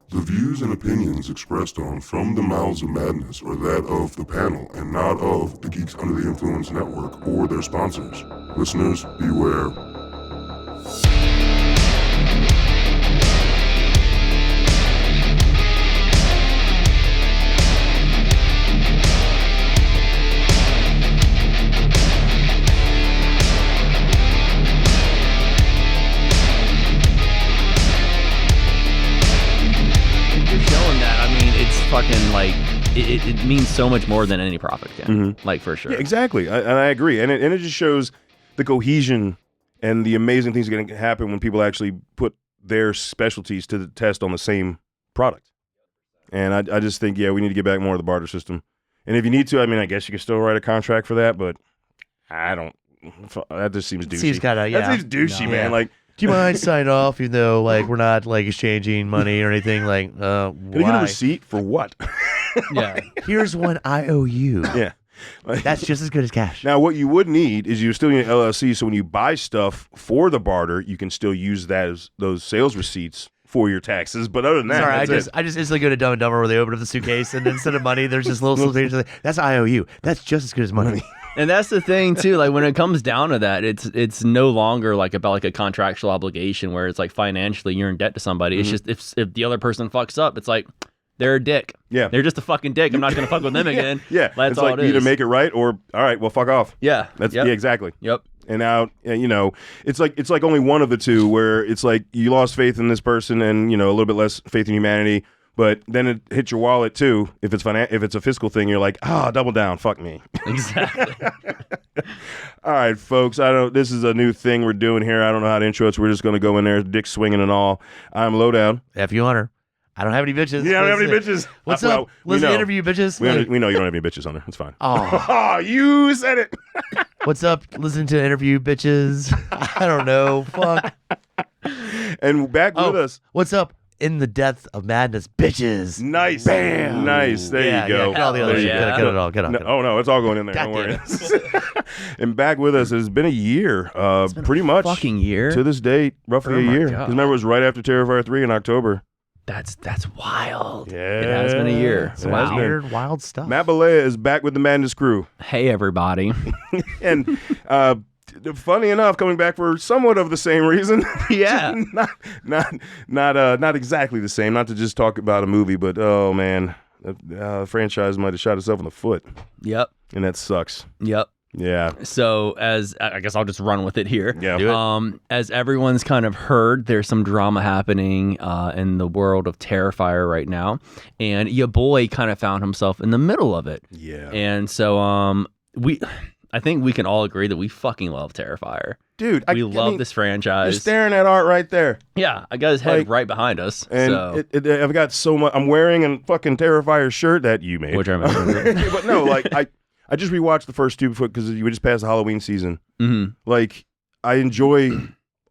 The views and opinions expressed on From the Mouths of Madness are that of the panel and not of the Geeks Under the Influence Network or their sponsors. Listeners, beware. Fucking like it means so much more than any profit can, like for sure. Yeah, exactly, and I agree, and it just shows the cohesion and the amazing things that are going to happen when people actually put their specialties to the test on the same product. And I just think, yeah, we need to get back more to the barter system. And if you need to, I mean, I guess you can still write a contract for that, but I don't. That just seems douchey. Seems kind of That seems douchey, man. Like. Do you mind signing off, even though like we're not like exchanging money or anything? Like, Can I get a receipt for what? Yeah. Here's one I owe you. Yeah. That's just as good as cash. Now, what you would need is you still need an LLC, so when you buy stuff for the barter, you can still use that as those sales receipts for your taxes. But other than that, Sorry, I just instantly go to Dumb and Dumber where they open up the suitcase and then instead of money, there's just little pages like, that's IOU. That's just as good as money. And that's the thing too. Like when it comes down to that, it's no longer like about like a contractual obligation where it's like financially you're in debt to somebody. It's just if the other person fucks up, it's like they're a dick. Yeah, they're just a fucking dick. I'm not gonna fuck with them again. Yeah, that's it's all like it is. either make it right or all right, well, fuck off. Yeah, that's yeah, exactly. Yep. And now it's like only one of the two where it's like you lost faith in this person and a little bit less faith in humanity. But then it hits your wallet too. If it's a fiscal thing, you're like, double down, fuck me. Exactly. All right, folks. This is a new thing we're doing here. I don't know how to intro it, so we're just going to go in there, dick swinging and all. I'm Lowdown. F you Hunter. I don't have any bitches. You don't have any bitches. What's up? Let's interview bitches. We know you don't have any bitches on there. It's fine. Oh, you said it. What's up? Listening to interview bitches. I don't know. Fuck. And back with us. What's up? In the depth of madness, bitches. Nice. Bam. Nice. There you go. Get all the other shit. Get it all. Get it all. Oh, no. It's all going in there. Don't worry. And back with us, it's been a year. Pretty much. Fucking year. To this date, roughly a year. Because remember, it was right after Terrifierva 3 in October. That's wild. Yeah. It has been a year. Wow. Weird, wild stuff. Matt Bolea is back with the Madness crew. Hey, everybody. And funny enough, coming back for somewhat of the same reason. Yeah. not exactly the same. Not to just talk about a movie, but oh man, the franchise might have shot itself in the foot. Yep. And that sucks. Yep. Yeah. So as I guess I'll just run with it here. Yeah. Do it. As everyone's kind of heard, there's some drama happening in the world of Terrifier right now, and your boy kind of found himself in the middle of it. Yeah. And so I think we can all agree that we fucking love Terrifier. Dude, we love this franchise. You're staring at art right there. Yeah, I got his head right behind us. And so. I've got so much. I'm wearing a fucking Terrifier shirt that you made. Which I remember. But no, like I just rewatched the first two because we just passed the Halloween season. Mm-hmm. Like I enjoy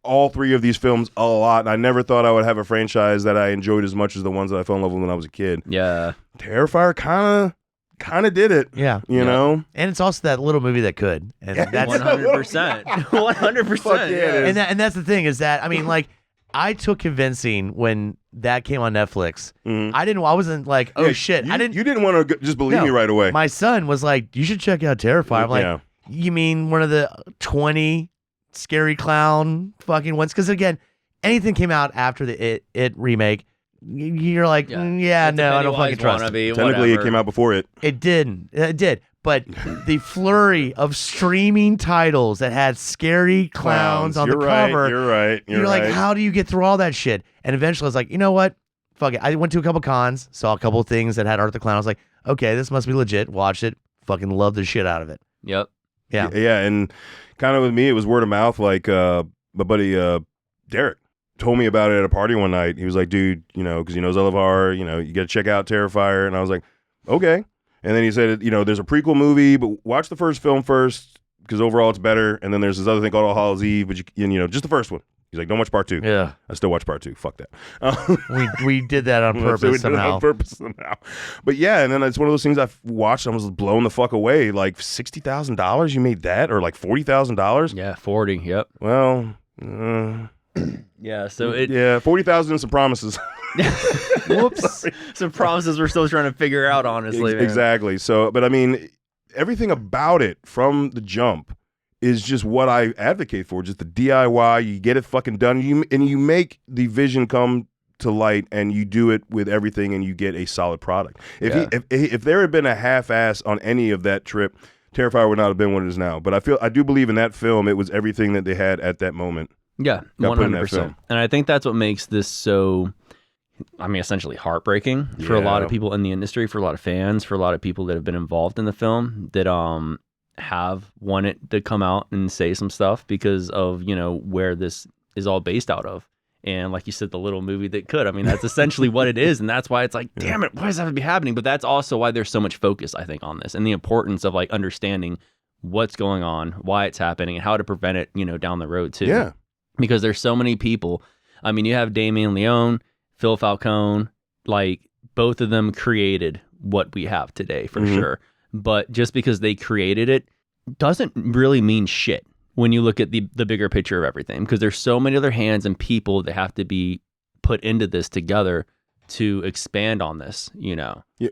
all three of these films a lot. And I never thought I would have a franchise that I enjoyed as much as the ones that I fell in love with when I was a kid. Yeah, Terrifier kind of did it. Yeah. You know? And it's also that little movie that could. And that's 100%. 100%. Yeah. And that's the thing is that, I mean, like, I took convincing when that came on Netflix. Mm-hmm. I wasn't like, shit. You didn't want to just believe me right away. My son was like, you should check out Terrifier. I'm like, you mean one of the 20 scary clown fucking ones? Because again, anything came out after the It remake, you're like, no, I don't fucking trust it. Technically, it came out before it. It didn't. It did. But the flurry of streaming titles that had scary clowns on the cover. You're right. You're like, how do you get through all that shit? And eventually I was like, you know what? Fuck it. I went to a couple cons, saw a couple things that had Art the Clown. I was like, okay, this must be legit. Watched it. Fucking loved the shit out of it. Yep. Yeah. Yeah. And kind of with me, it was word of mouth. Like my buddy Derek told me about it at a party one night. He was like, dude, because he knows I love horror, you got to check out Terrifier. And I was like, okay. And then he said, there's a prequel movie, but watch the first film first because overall it's better. And then there's this other thing called All Hallows Eve, but just the first one. He's like, don't watch part 2. Yeah. I still watch part 2. Fuck that. We did that on purpose somehow. But yeah, and then it's one of those things I've watched. I was blown the fuck away. Like $60,000 you made that, or like $40,000? Yeah, 40. Yep. Well, yeah. So it. Yeah, 40,000 and some promises. Whoops. Some promises we're still trying to figure out, honestly. Man. Exactly. So, but I mean, everything about it from the jump is just what I advocate for. Just the DIY. You get it fucking done. You make the vision come to light, and you do it with everything, and you get a solid product. If there had been a half-ass on any of that trip, Terrifier would not have been what it is now. But I do believe in that film, it was everything that they had at that moment. Yeah, 100%. And I think that's what makes this so, I mean, essentially heartbreaking for a lot of people in the industry, for a lot of fans, for a lot of people that have been involved in the film that have wanted to come out and say some stuff because of, where this is all based out of. And like you said, the little movie that could. I mean, that's essentially what it is. And that's why it's like, damn it, why does that have to be happening? But that's also why there's so much focus, I think, on this and the importance of like understanding what's going on, why it's happening, and how to prevent it, down the road too. Yeah. Because there's so many people. I mean, you have Damien Leone, Phil Falcone, like both of them created what we have today for sure. But just because they created it doesn't really mean shit when you look at the bigger picture of everything, because there's so many other hands and people that have to be put into this together to expand on this, Yeah,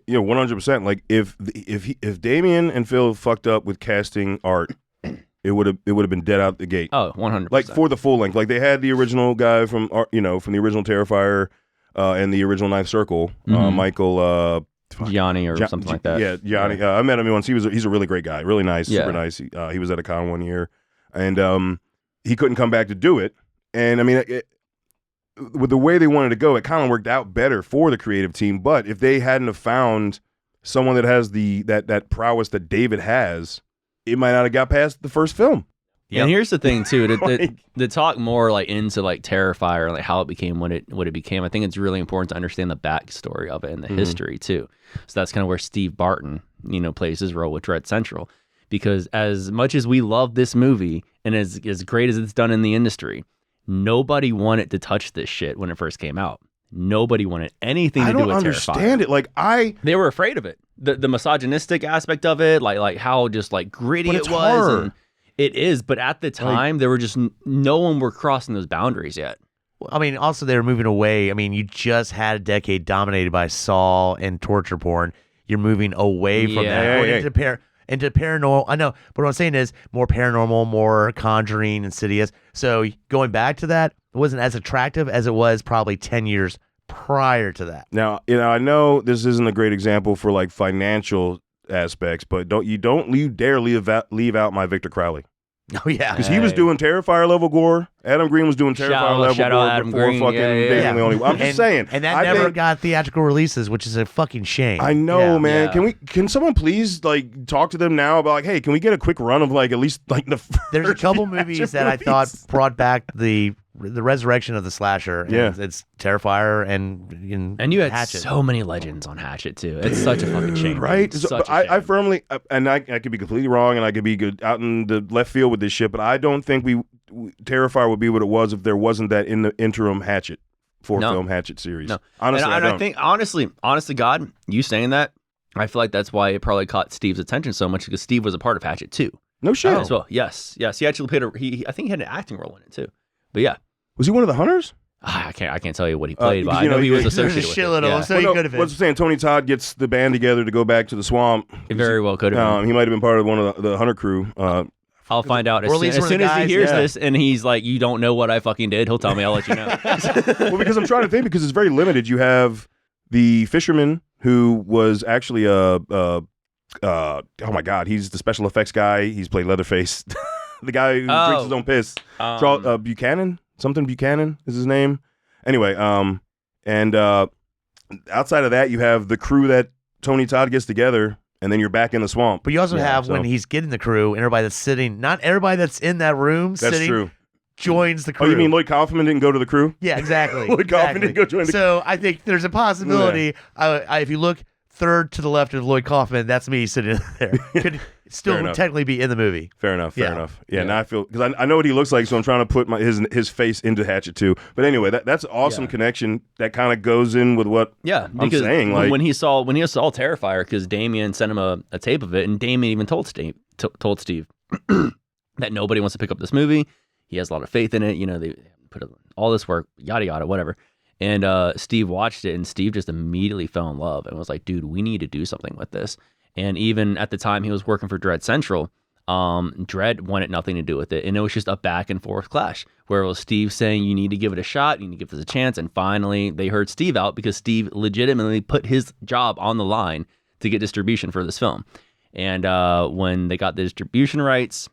100%. Like if Damien and Phil fucked up with casting art, it would have been dead out the gate. Oh, 100%. Like for the full length. Like they had the original guy from the original Terrifier and the original Ninth Circle, Michael Gianni or something like that. Yeah, Gianni. I met him once. He's a really great guy, really nice, super nice. He was at a con one year. And he couldn't come back to do it. And I mean, with the way they wanted to go, it kind of worked out better for the creative team. But if they hadn't have found someone that has that prowess that David has, it might not have got past the first film. Yeah. And here's the thing too, to talk more like into like Terrifier, like how it became what it became. I think it's really important to understand the backstory of it and the history too. So that's kind of where Steve Barton, plays his role with Dread Central. Because as much as we love this movie and as great as it's done in the industry, nobody wanted to touch this shit when it first came out. Nobody wanted anything to do with Terrifier. I don't understand it. They were afraid of it. The misogynistic aspect of it, like how just like gritty it was. Horror. And it is, but at the time, there were just no one were crossing those boundaries yet. I mean, also they were moving away. I mean, you just had a decade dominated by Saw and torture porn. You're moving away from that. Into paranormal. I know, but what I'm saying is more paranormal, more Conjuring, Insidious. So going back to that, it wasn't as attractive as it was probably 10 years prior to that. Now, I know this isn't a great example for like financial aspects, but don't you dare leave out my Victor Crowley. Oh yeah, because he was doing Terrifier level gore. Adam Green was doing Terrifier level gore before Green. fucking Damien Leone. I'm just saying, and that never got theatrical releases, which is a fucking shame. I know, man. Yeah. Can someone please like talk to them now about like, hey, can we get a quick run of like at least like the first There's a couple movies that I thought brought back the resurrection of the slasher. Yeah, it's Terrifier and you had Hatchet. So many legends on Hatchet too. It's such a fucking shame, right? So, I firmly, and I could be completely wrong, and I could be good out in the left field with this shit, but I don't think Terrifier would be what it was if there wasn't that in the interim Hatchet film Hatchet series. No, honestly, I think honestly, honest to God, you saying that, I feel like that's why it probably caught Steve's attention so much because Steve was a part of Hatchet too. No shit. As well. Yes. He actually played I think he had an acting role in it too. But yeah. Was he one of the hunters? I can't tell you what he played, but I know he was associated with it. Yeah. So he could have been. What's saying? Tony Todd gets the band together to go back to the swamp. It very well could have been. He might have been part of one of the hunter crew. I'll find out as soon as he hears this and he's like, you don't know what I fucking did, he'll tell me, I'll let you know. Well, because I'm trying to think, because it's very limited. You have the fisherman who was actually oh my God, he's the special effects guy. He's played Leatherface. The guy who drinks his own piss. Charles Buchanan? Something Buchanan is his name. Anyway, and outside of that, you have the crew that Tony Todd gets together, and then you're back in the swamp. But you also have when he's getting the crew, and everybody that's sitting, not everybody that's in that room sitting, joins the crew. Oh, you mean Lloyd Kaufman didn't go to the crew? Yeah, exactly. Lloyd Kaufman didn't go join the crew. So I think there's a possibility, if you look third to the left of Lloyd Kaufman, that's me sitting there. Could still technically be in the movie. Fair enough. Yeah, now I feel, because I know what he looks like, so I'm trying to put his face into Hatchet too. But anyway, that's an awesome connection that kind of goes in with what I'm saying. Like when he saw Terrifier, because Damien sent him a tape of it, and Damien even told Steve that nobody wants to pick up this movie. He has a lot of faith in it. They put all this work, yada yada, whatever. And Steve watched it, and Steve just immediately fell in love and was like, dude, we need to do something with this. And even at the time he was working for Dread Central, Dread wanted nothing to do with it. And it was just a back and forth clash where it was Steve saying, you need to give it a shot, you need to give this a chance. And finally they heard Steve out because Steve legitimately put his job on the line to get distribution for this film. And when they got the distribution rights,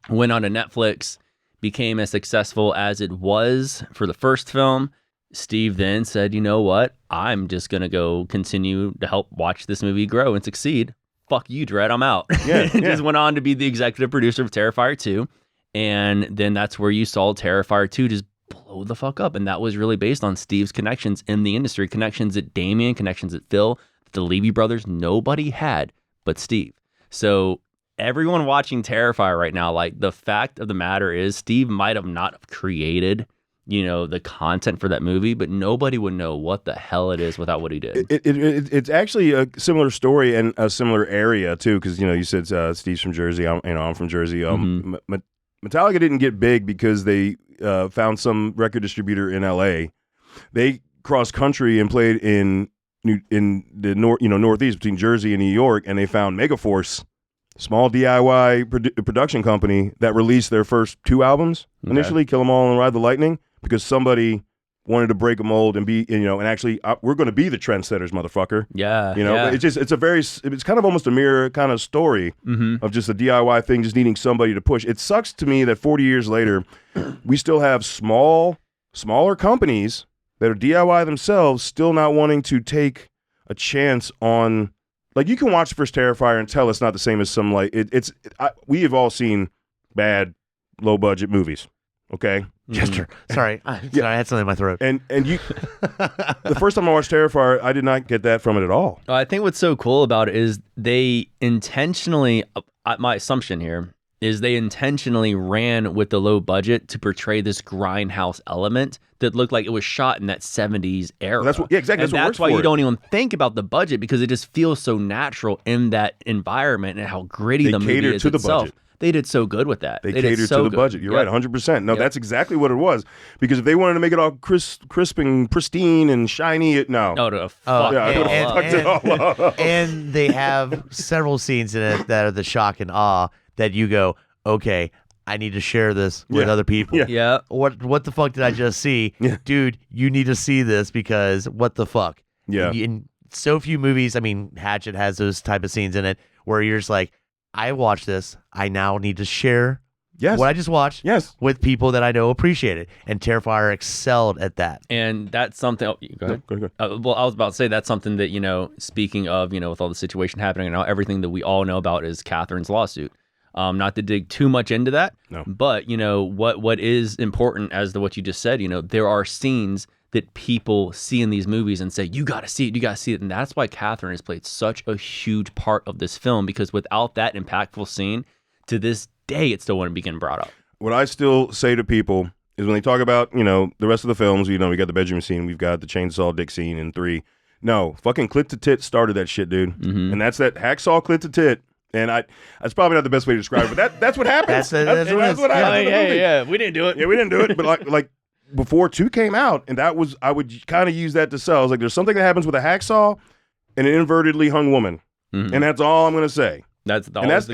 went on to Netflix, became as successful as it was for the first film. Steve then said, you know what? I'm just going to go continue to help watch this movie grow and succeed. Fuck you, Dread. I'm out. Yeah, Just went on to be the executive producer of Terrifier 2. And then that's where you saw Terrifier 2 just blow the fuck up. And that was really based on Steve's connections in the industry, connections at Damien, connections at Phil, the Levy brothers. Nobody had but Steve. So everyone watching Terrifier right now, like the fact of the matter is Steve might have not created the content for that movie, but nobody would know what the hell it is without what he did. It's actually a similar story and a similar area too, because you said Steve's from Jersey. I'm from Jersey. Metallica didn't get big because they found some record distributor in L.A. They crossed country and played in the northeast between Jersey and New York, and they found Megaforce, small DIY production company that released their first 2 albums initially, Kill 'Em All and Ride the Lightning, because somebody wanted to break a mold and be, and actually we're going to be the trendsetters, motherfucker. Yeah. It's kind of almost a mirror kind of story of just a DIY thing, just needing somebody to push. It sucks to me that 40 years later, we still have smaller companies that are DIY themselves still not wanting to take a chance on. Like, you can watch the first Terrifier and tell it's not the same as some, like, we have all seen bad, low-budget movies, okay? Jester. Sorry. I had something in my throat. And you, the first time I watched Terrifier, I did not get that from it at all. I think what's so cool about it is they intentionally, my assumption here, is they intentionally ran with the low budget to portray this grindhouse element that looked like it was shot in that 70s era. Exactly. And that's why you don't even think about the budget, because it just feels so natural in that environment and how gritty the movie is to the itself. budget. They did so good with that. They catered to the budget. You're right, 100%. No, that's exactly what it was. Because if they wanted to make it all crisp and pristine and shiny, fuck it all up. And they have several scenes in it that are the shock and awe that you go, okay, I need to share this with other people. Yeah. What the fuck did I just see? Yeah. Dude, you need to see this because what the fuck? Yeah. In so few movies, I mean, Hatchet has those type of scenes in it where you're just like, I watched this. I now need to share what I just watched with people that I know appreciate it. And Terrifier excelled at that. And that's something. Oh, go ahead. Go ahead. Well, I was about to say that's something that, speaking of, with all the situation happening now, everything that we all know about is Catherine's lawsuit. Not to dig too much into that, but what is important as to what you just said, there are scenes that people see in these movies and say, you got to see it. And that's why Catherine has played such a huge part of this film, because without that impactful scene, to this day, it still wouldn't begin brought up. What I still say to people is when they talk about, the rest of the films, we got the bedroom scene, we've got the chainsaw dick scene in 3. No, fucking clit to tit started that shit, dude. Mm-hmm. And that's that hacksaw clit to tit. And that's probably not the best way to describe it, but that's what happens. That's what happens. Yeah, we didn't do it. Yeah, we didn't do it. But like before 2 came out, and I would kind of use that to sell. I was like, there's something that happens with a hacksaw and an invertedly hung woman, and that's all I'm gonna say. That's honest.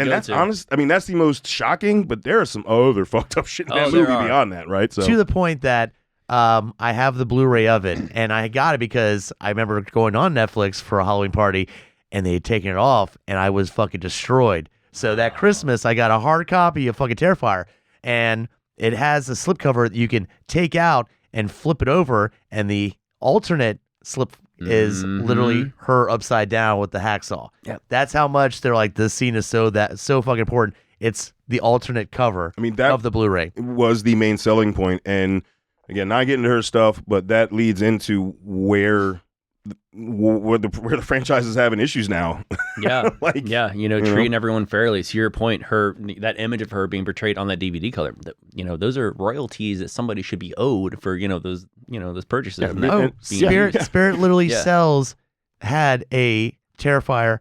I mean, that's the most shocking. But there are some other fucked up shit in that movie beyond that, right? So to the point that I have the Blu-ray of it, and I got it because I remember going on Netflix for a Halloween party, and they had taken it off, and I was fucking destroyed. So that Christmas, I got a hard copy of fucking Terrifier, and it has a slipcover that you can take out and flip it over, and the alternate slip is literally her upside down with the hacksaw. Yep. That's how much they're like, this scene is so fucking important. It's the alternate cover of the Blu-ray. Was the main selling point. And again, not getting to her stuff, but that leads into where the franchise is having issues now. Yeah. Treating everyone fairly. To your point, that image of her being portrayed on that DVD color, those are royalties that somebody should be owed for, those purchases. Yeah, Spirit literally had a Terrifier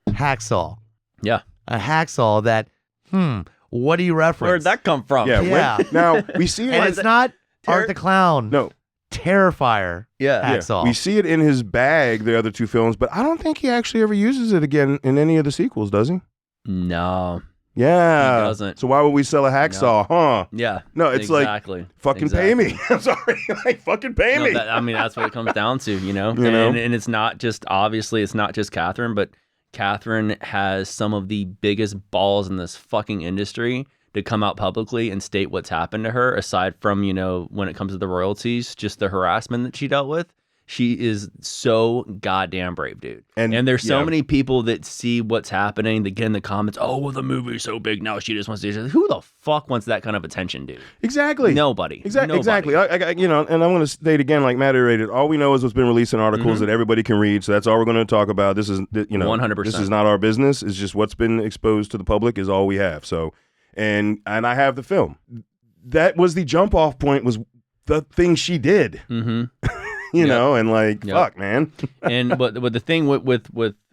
hacksaw. Yeah. A hacksaw that, what do you reference? Where'd that come from? Yeah. Now, we see it. And it's not Art the Clown. No. Terrifier hacksaw. We see it in his bag, the other two films, but I don't think he actually ever uses it again in any of the sequels, does he? No. Yeah. He doesn't. So why would we sell a hacksaw, huh? Yeah. No, it's exactly. like, fucking pay me. I'm sorry. Like, fucking pay me. I mean, that's what it comes down to, you know? And it's not just, obviously, it's not just Catherine, but Catherine has some of the biggest balls in this fucking industry to come out publicly and state what's happened to her, aside from, you know, when it comes to the royalties, just the harassment that she dealt with. She is so goddamn brave, dude. And there's so many people that see what's happening, that get in the comments, oh, well, the movie's so big now, she just wants to... Who the fuck wants that kind of attention, dude? Exactly. Nobody. Exactly. I you know, and I'm going to state again, like Matt iterated, all we know is what's been released in articles that everybody can read, so that's all we're going to talk about. This is, you know, 100%. This is not our business. It's just what's been exposed to the public is all we have. So, and I have the film. That was the jump off point, was the thing she did. Mm-hmm. You know, and like, fuck, man. But the thing with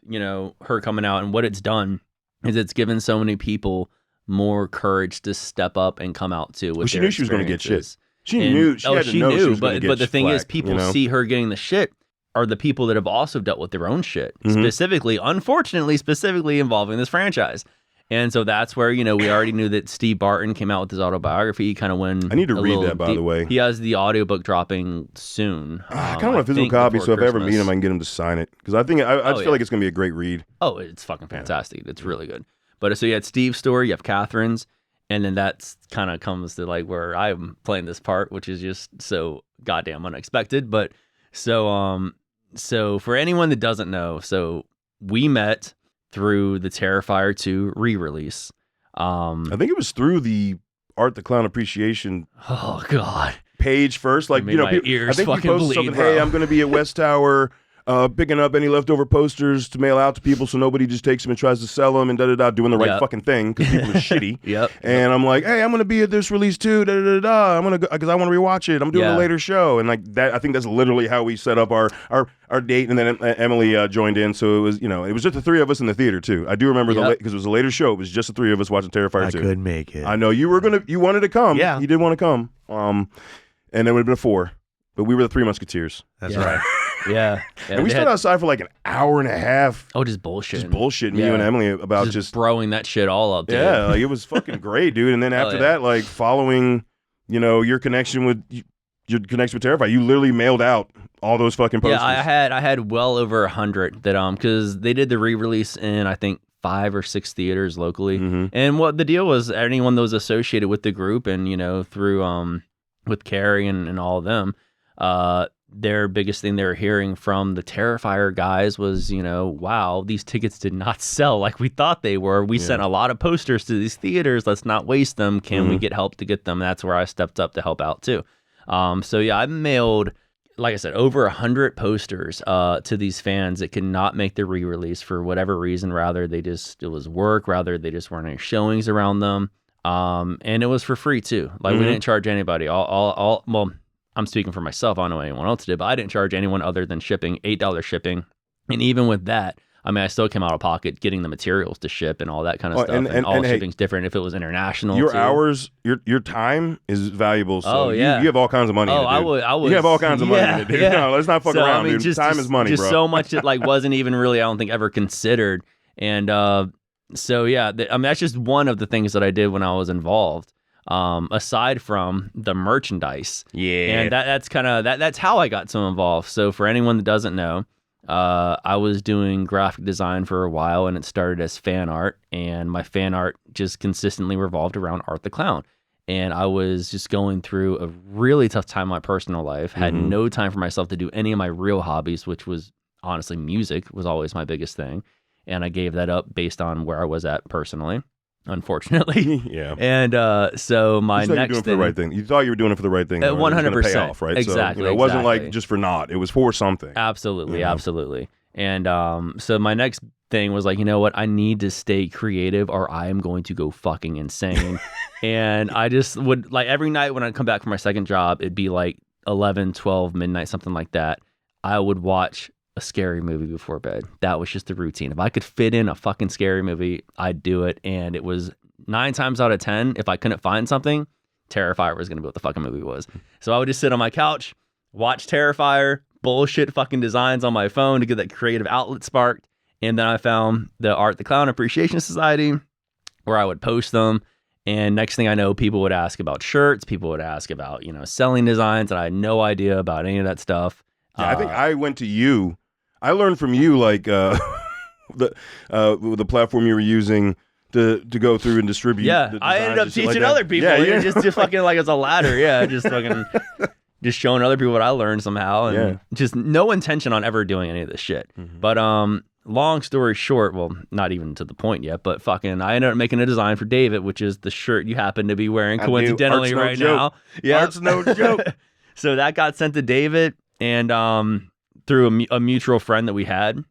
you know, her coming out and what it's done is it's given so many people more courage to step up and come out too. She knew she was going to get shit. She knew. She knew. But the thing is, people see her getting the shit are the people that have also dealt with their own shit, specifically involving this franchise. And so that's where, you know, we already knew that Steve Barton came out with his autobiography kind of when... I need to read that, by the way. He has the audiobook dropping soon. I kind of want a physical copy, so if I ever meet him, I can get him to sign it. Because I think I just feel like it's going to be a great read. Oh, it's fucking fantastic. It's really good. But so you had Steve's story, you have Catherine's, and then that's kind of comes to like where I'm playing this part, which is just so goddamn unexpected. But so for anyone that doesn't know, so we met through the Terrifier 2 re-release. I think it was through the Art the Clown Appreciation page first. Like, you know, I think you posted something, hey, I'm going to be at West Tower picking up any leftover posters to mail out to people so nobody just takes them and tries to sell them and da-da-da, doing the right fucking thing because people are shitty. And I'm like, hey, I'm going to be at this release too, da-da-da-da. I'm going to go because I want to rewatch it. I'm doing a later show. And like that, I think that's literally how we set up our date. And then Emily joined in. So it was, you know, it was just the three of us in the theater too. I do remember because it was a later show. It was just the three of us watching Terrifier 2. I couldn't make it. I know you wanted to come. Yeah. You did want to come. And there would have been a 4. But we were the 3 Musketeers. That's right. Yeah. And we stood outside for like an hour and a half. Oh, just bullshit. Me, you and Emily about just throwing that shit all up, dude. Yeah, like it was fucking great, dude. And then after that, like following, you know, your connection with Terrifier, you literally mailed out all those fucking posters. Yeah, I had well over 100 that because they did the re-release in I think 5 or 6 theaters locally. And what the deal was, anyone that was associated with the group and, you know, through with Carrie and all of them, their biggest thing they were hearing from the Terrifier guys was, you know, wow, these tickets did not sell like we thought they were. We sent a lot of posters to these theaters. Let's not waste them. Can we get help to get them? That's where I stepped up to help out too. So yeah, I mailed, like I said, over 100 posters to these fans that could not make the re-release for whatever reason. Rather, it was work. Rather, they just weren't any showings around them. And it was for free too. Like we didn't charge anybody. Well, I'm speaking for myself. I don't know what anyone else did, but I didn't charge anyone other than shipping, $8 shipping. And even with that, I mean, I still came out of pocket getting the materials to ship and all that kind of stuff. And all shipping's different if it was international. Your hours, your time is valuable. So you have all kinds of money. Oh, I would. You have all kinds of money in it, dude. No, let's not fuck around, dude. Time is money, bro. So much that like wasn't even really, I don't think, ever considered. And so yeah, I mean, that's just one of the things that I did when I was involved. Aside from the merchandise. And that's kind of that's how I got so involved. So for anyone that doesn't know, I was doing graphic design for a while and it started as fan art, and my fan art just consistently revolved around Art the Clown. And I was just going through a really tough time in my personal life, had no time for myself to do any of my real hobbies, which was honestly music was always my biggest thing. And I gave that up based on where I was at personally. Unfortunately, and so my next thing, the right thing. You thought you were doing it for the right thing. 100% pay off, right? Exactly. So, it wasn't like just for naught. It was for something. Absolutely. And so my next thing was like, you know what? I need to stay creative, or I am going to go fucking insane. And I just would like every night when I'd come back from my second job, it'd be like 11, 12, midnight, something like that. I would watch a scary movie before bed. That was just the routine. If I could fit in a fucking scary movie, I'd do it. And it was 9 times out of 10, if I couldn't find something, Terrifier was going to be what the fucking movie was. So I would just sit on my couch, watch Terrifier, bullshit fucking designs on my phone to get that creative outlet sparked. And then I found the Art the Clown Appreciation Society where I would post them. And next thing I know, people would ask about shirts. People would ask about, selling designs. And I had no idea about any of that stuff. Yeah, I think I went to you. I learned from you, like, the platform you were using to go through and distribute. Yeah, the I ended up designs and shit teaching like other people. Yeah, Just fucking like as a ladder. Yeah, just fucking just showing other people what I learned somehow, and just no intention on ever doing any of this shit. Mm-hmm. But long story short, well, not even to the point yet, but fucking, I ended up making a design for David, which is the shirt you happen to be wearing coincidentally right now. Yeah, Art's no joke. So that got sent to David, and through a mutual friend that we had.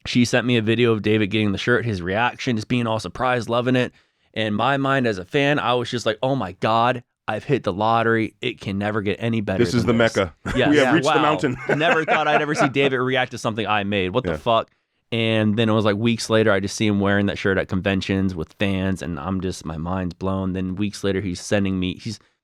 She sent me a video of David getting the shirt, his reaction, just being all surprised, loving it. In my mind as a fan, I was just like, oh my God, I've hit the lottery. It can never get any better. This is the Mecca. Yes. We have reached the mountain. Never thought I'd ever see David react to something I made. What the fuck? And then it was like weeks later, I just see him wearing that shirt at conventions with fans, and my mind's blown. Then weeks later, he's sending me,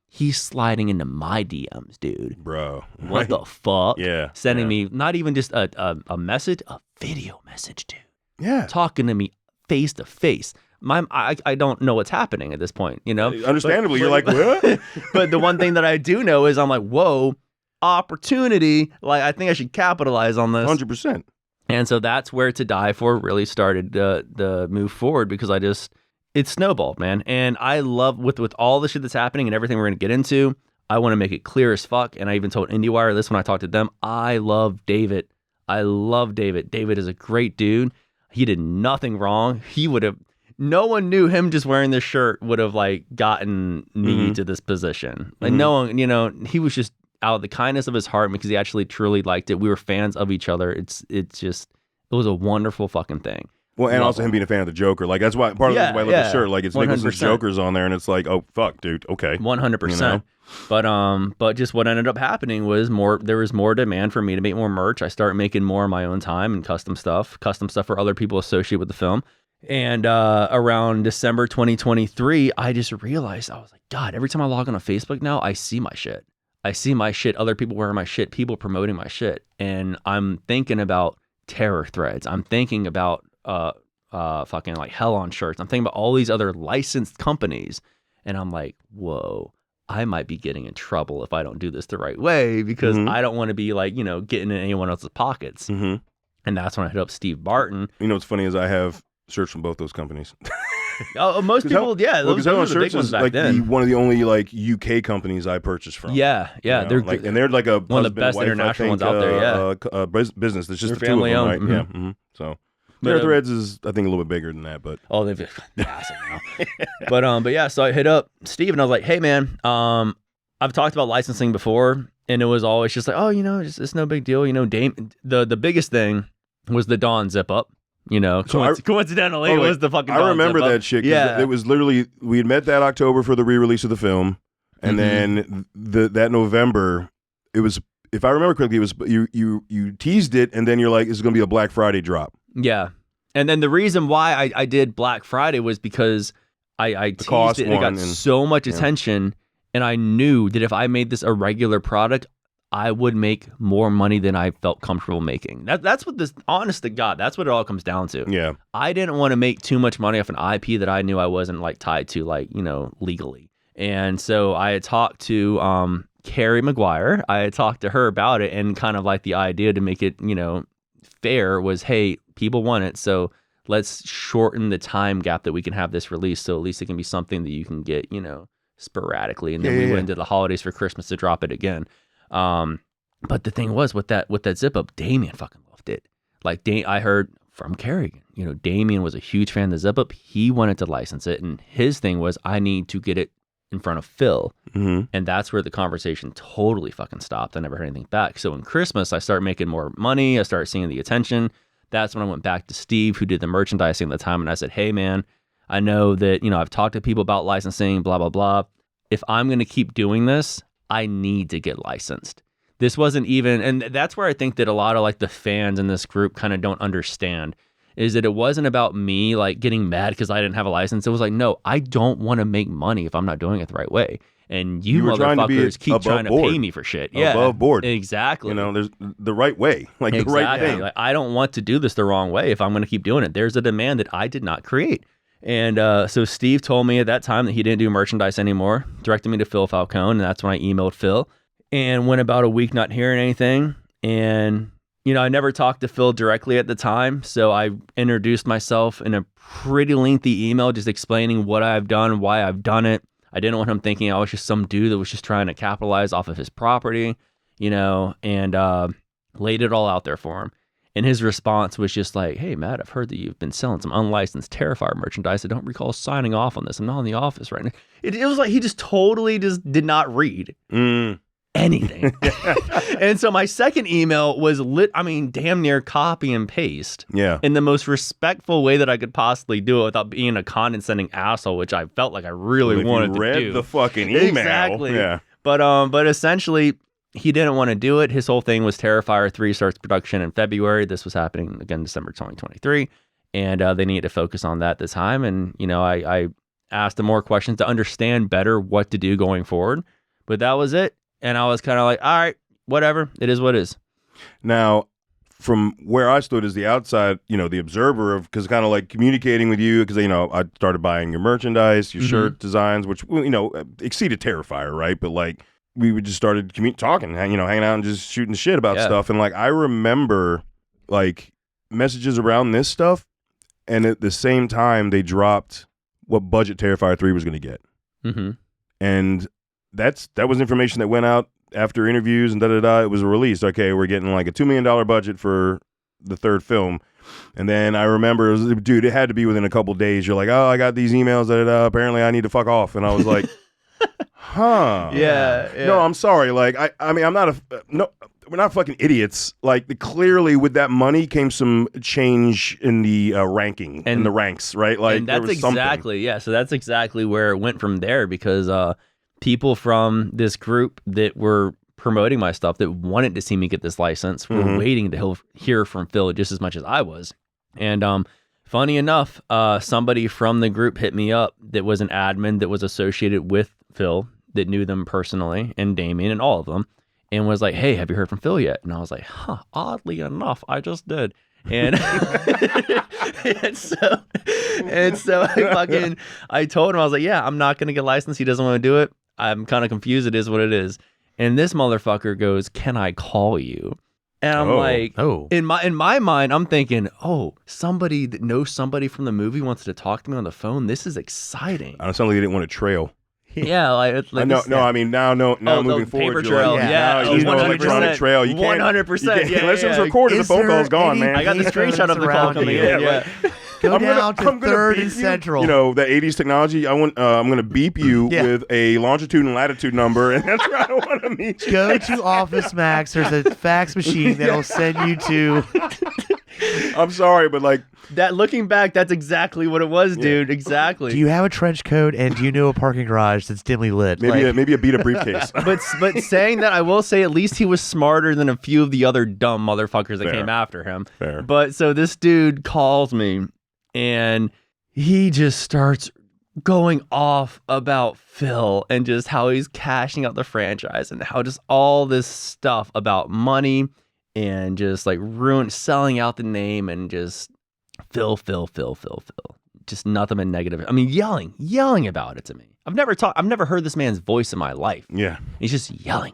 he's sliding into my DMs, dude. Bro. What the fuck? Yeah. Sending me not even just a message, a video message, dude. Yeah. Talking to me face to face. I don't know what's happening at this point, Understandably, you're like, what? But the one thing that I do know is I'm like, whoa, opportunity. Like, I think I should capitalize on this. 100%. And so that's where To Die For really started to move forward, because it snowballed, man. And I love with all the shit that's happening and everything we're going to get into, I want to make it clear as fuck. And I even told IndieWire this when I talked to them. I love David. I love David. David is a great dude. He did nothing wrong. No one knew him just wearing this shirt would have like gotten me to this position. Like no one, he was just out of the kindness of his heart because he actually truly liked it. We were fans of each other. It was a wonderful fucking thing. Well, and also him being a fan of the Joker. Like, that's why part of the reason why I love the shirt. Like, it's Nicholas's Joker's on there, and it's like, oh, fuck, dude, okay. 100%. But just what ended up happening was there was more demand for me to make more merch. I started making more on my own time and custom stuff for other people associated with the film. And around December 2023, I just realized, I was like, God, every time I log on to Facebook now, I see my shit. Other people wearing my shit, people promoting my shit. And I'm thinking about terror threads. I'm thinking about fucking like Hell on shirts. I'm thinking about all these other licensed companies. And I'm like, whoa, I might be getting in trouble if I don't do this the right way, because I don't want to be like, getting in anyone else's pockets. And that's when I hit up Steve Barton. What's funny is I have shirts from both those companies. Most people, those were the big ones back like then. One of the only like UK companies I purchased from. Yeah, they're like a one of the best international ones out there. Yeah, business. There's just they're the two of them, family-owned. right? Yeah. So Terror Threads is, I think, a little bit bigger than that, but they've been massive now. but yeah, so I hit up Steve and I was like, hey man, I've talked about licensing before, and it was always just like, oh, it's no big deal. The biggest thing was the Dawn zip up. Coincidentally, it was the fucking Dawn I remember zip-up. that shit. Yeah. It was literally, we had met that October for the re-release of the film, and then that November, it was, if I remember correctly, it was you teased it, and then you're like, it's going to be a Black Friday drop. Yeah. And then the reason why I did Black Friday was because I teased it, and it got so much attention, and I knew that if I made this a regular product, I would make more money than I felt comfortable making. That's what this, honest to God, that's what it all comes down to. Yeah. I didn't want to make too much money off an IP that I knew I wasn't like tied to, like, legally. And so I had talked to Carrie McGuire. I had talked to her about it, and kind of like the idea to make it, fair was, hey, people want it, so let's shorten the time gap that we can have this release, so at least it can be something that you can get, sporadically. And then we went into the holidays for Christmas to drop it again. But the thing was with that zip up, Damien fucking loved it. Like I heard from Carrie, Damien was a huge fan of the zip up. He wanted to license it, and his thing was, I need to get it in front of Phil. And that's where the conversation totally fucking stopped. I never heard anything back. So in Christmas, I started making more money. I started seeing the attention. That's when I went back to Steve, who did the merchandising at the time, and I said, hey man, I know that, I've talked to people about licensing, blah, blah, blah. If I'm going to keep doing this, I need to get licensed. This wasn't even, and that's where I think that a lot of like the fans in this group kind of don't understand, is that it wasn't about me like getting mad because I didn't have a license. It was like, no, I don't want to make money if I'm not doing it the right way. And you were trying to be motherfuckers keep trying to pay board. me for shit. Yeah, Above board. Exactly. You know, there's the right way, like the right thing. Like, I don't want to do this the wrong way if I'm going to keep doing it. There's a demand that I did not create. And so Steve told me at that time that he didn't do merchandise anymore, directed me to Phil Falcone, and that's when I emailed Phil and went about a week not hearing anything. And, you know, I never talked to Phil directly at the time, so I introduced myself in a pretty lengthy email just explaining what I've done, why I've done it. I didn't want him thinking I was just some dude that was just trying to capitalize off of his property, you know, and laid it all out there for him. And his response was just like, hey, Matt, I've heard that you've been selling some unlicensed Terrifier merchandise. I don't recall signing off on this. I'm not in the office right now. It was like he just totally just did not read anything. And so my second email was damn near copy and paste. Yeah. In the most respectful way that I could possibly do it without being a condescending asshole, which I felt like I really wanted to do. Read the fucking email. Exactly. Yeah. But essentially, he didn't want to do it. His whole thing was Terrifier 3 starts production in February. This was happening again December 2023, and they needed to focus on that this time. And you know, I asked him more questions to understand better what to do going forward. But that was it. And I was kind of like, all right, whatever. It is what it is. Now, from where I stood as the outside, you know, the observer of, because kind of like communicating with you, because, you know, I started buying your merchandise, your shirt designs, which, you know, exceeded Terrifier, right? But like, we would just started talking, you know, hanging out and just shooting the shit about stuff. And like, I remember like messages around this stuff. And at the same time, they dropped what budget Terrifier 3 was going to get. And that was information that went out after interviews and it was released. Okay, we're getting like a $2 million budget for the third film. And then I remember, dude, it had to be within a couple days. You're like, oh, I got these emails, apparently I need to fuck off. And I was like, huh. Yeah. No, I'm sorry. Like, I mean, we're not fucking idiots. Like, clearly with that money came some change in the ranking, in the ranks, right? Like, and that's there was exactly, yeah. So that's exactly where it went from there, because people from this group that were promoting my stuff that wanted to see me get this license were waiting to hear from Phil just as much as I was. And funny enough, somebody from the group hit me up that was an admin that was associated with Phil, that knew them personally, and Damien and all of them, and was like, hey, have you heard from Phil yet? And I was like, oddly enough, I just did. And and so I told him, I was like, yeah, I'm not going to get licensed. He doesn't want to do it. I'm kind of confused. It is what it is. And this motherfucker goes, can I call you? And I'm in my mind, I'm thinking, somebody that knows somebody from the movie wants to talk to me on the phone. This is exciting. I sounded like he didn't want a trail. Yeah, I mean, now moving forward, paper trail. Now you know, electronic trail. You can't 100%. Unless it was recorded, the phone call's gone, man. I got the screenshot of the call coming in. Yeah. Go down to 3rd and Central. You know, the 80s technology. I'm going to beep you with a longitude and latitude number, and that's where I want to meet you. Go to Office Max. There's a fax machine that'll send you to... I'm sorry, but like... That, looking back, that's exactly what it was, dude. Exactly. Do you have a trench coat, and do you know a parking garage that's dimly lit? Maybe a beat-up briefcase. But saying that, I will say at least he was smarter than a few of the other dumb motherfuckers that came after him. Fair. But so this dude calls me, and he just starts going off about Phil and just how he's cashing out the franchise and how just all this stuff about money and just like selling out the name and just Phil. Just nothing but negative. I mean, yelling about it to me. I've never heard this man's voice in my life. Yeah. He's just yelling.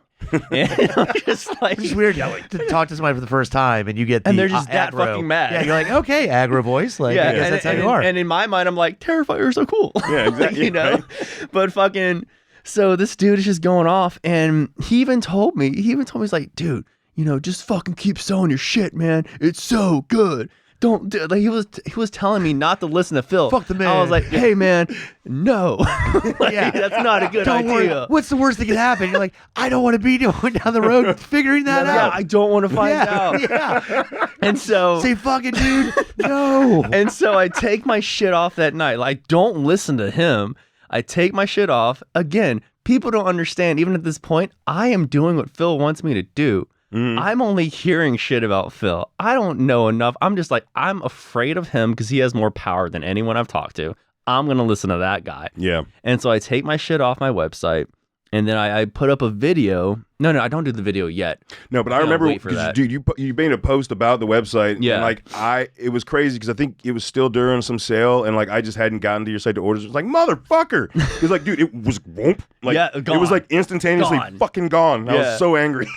And I'm just like, it's weird to talk to somebody for the first time and you get and they're just that aggro. fucking mad. Yeah, you're like, okay, aggro voice. Like, I guess that's how you are. And in my mind, I'm like, Terrifier is so cool. Yeah, exactly. You know? Right? But fucking, so this dude is just going off, and he even told me, he's like, dude, you know, just fucking keep selling your shit, man. It's so good. Don't do, like he was telling me not to listen to Phil. Fuck the man. I was like, hey man, no. That's not a good idea. Worry. What's the worst that could happen? You're like, I don't want to be going down the road figuring that out. Yeah, I don't want to find out. Yeah. And so say fucking dude, no. And so I take my shit off that night. Like, don't listen to him. I take my shit off. Again, people don't understand, even at this point, I am doing what Phil wants me to do. I'm only hearing shit about Phil. I don't know enough. I'm just like, I'm afraid of him because he has more power than anyone I've talked to. I'm going to listen to that guy. Yeah. And so I take my shit off my website And then I put up a video. No, I don't do the video yet. No, but I remember, wait for that. dude, you made a post about the website. Yeah. And it was crazy because I think it was still during some sale, and like I just hadn't gotten to your site to order. It was like, motherfucker. It's like, dude, it was whoop. Like, Yeah, it was like instantaneously fucking gone. I was so angry.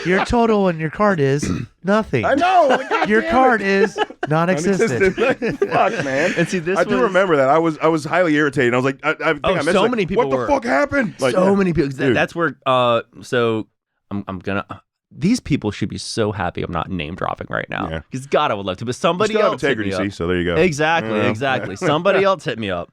Your total on your card is nothing. I know. Like, your card is non-existent. Like, fuck, man. And see, I do remember that. I was highly irritated. I was like, I think I messaged, so many people what the fuck happened? Like, so many people. Dude. That's where. So I'm gonna. These people should be so happy I'm not name dropping right now. Yeah. Because God, I would love to. But somebody you still else have integrity, hit me see? up. So there you go. Exactly. Somebody else hit me up,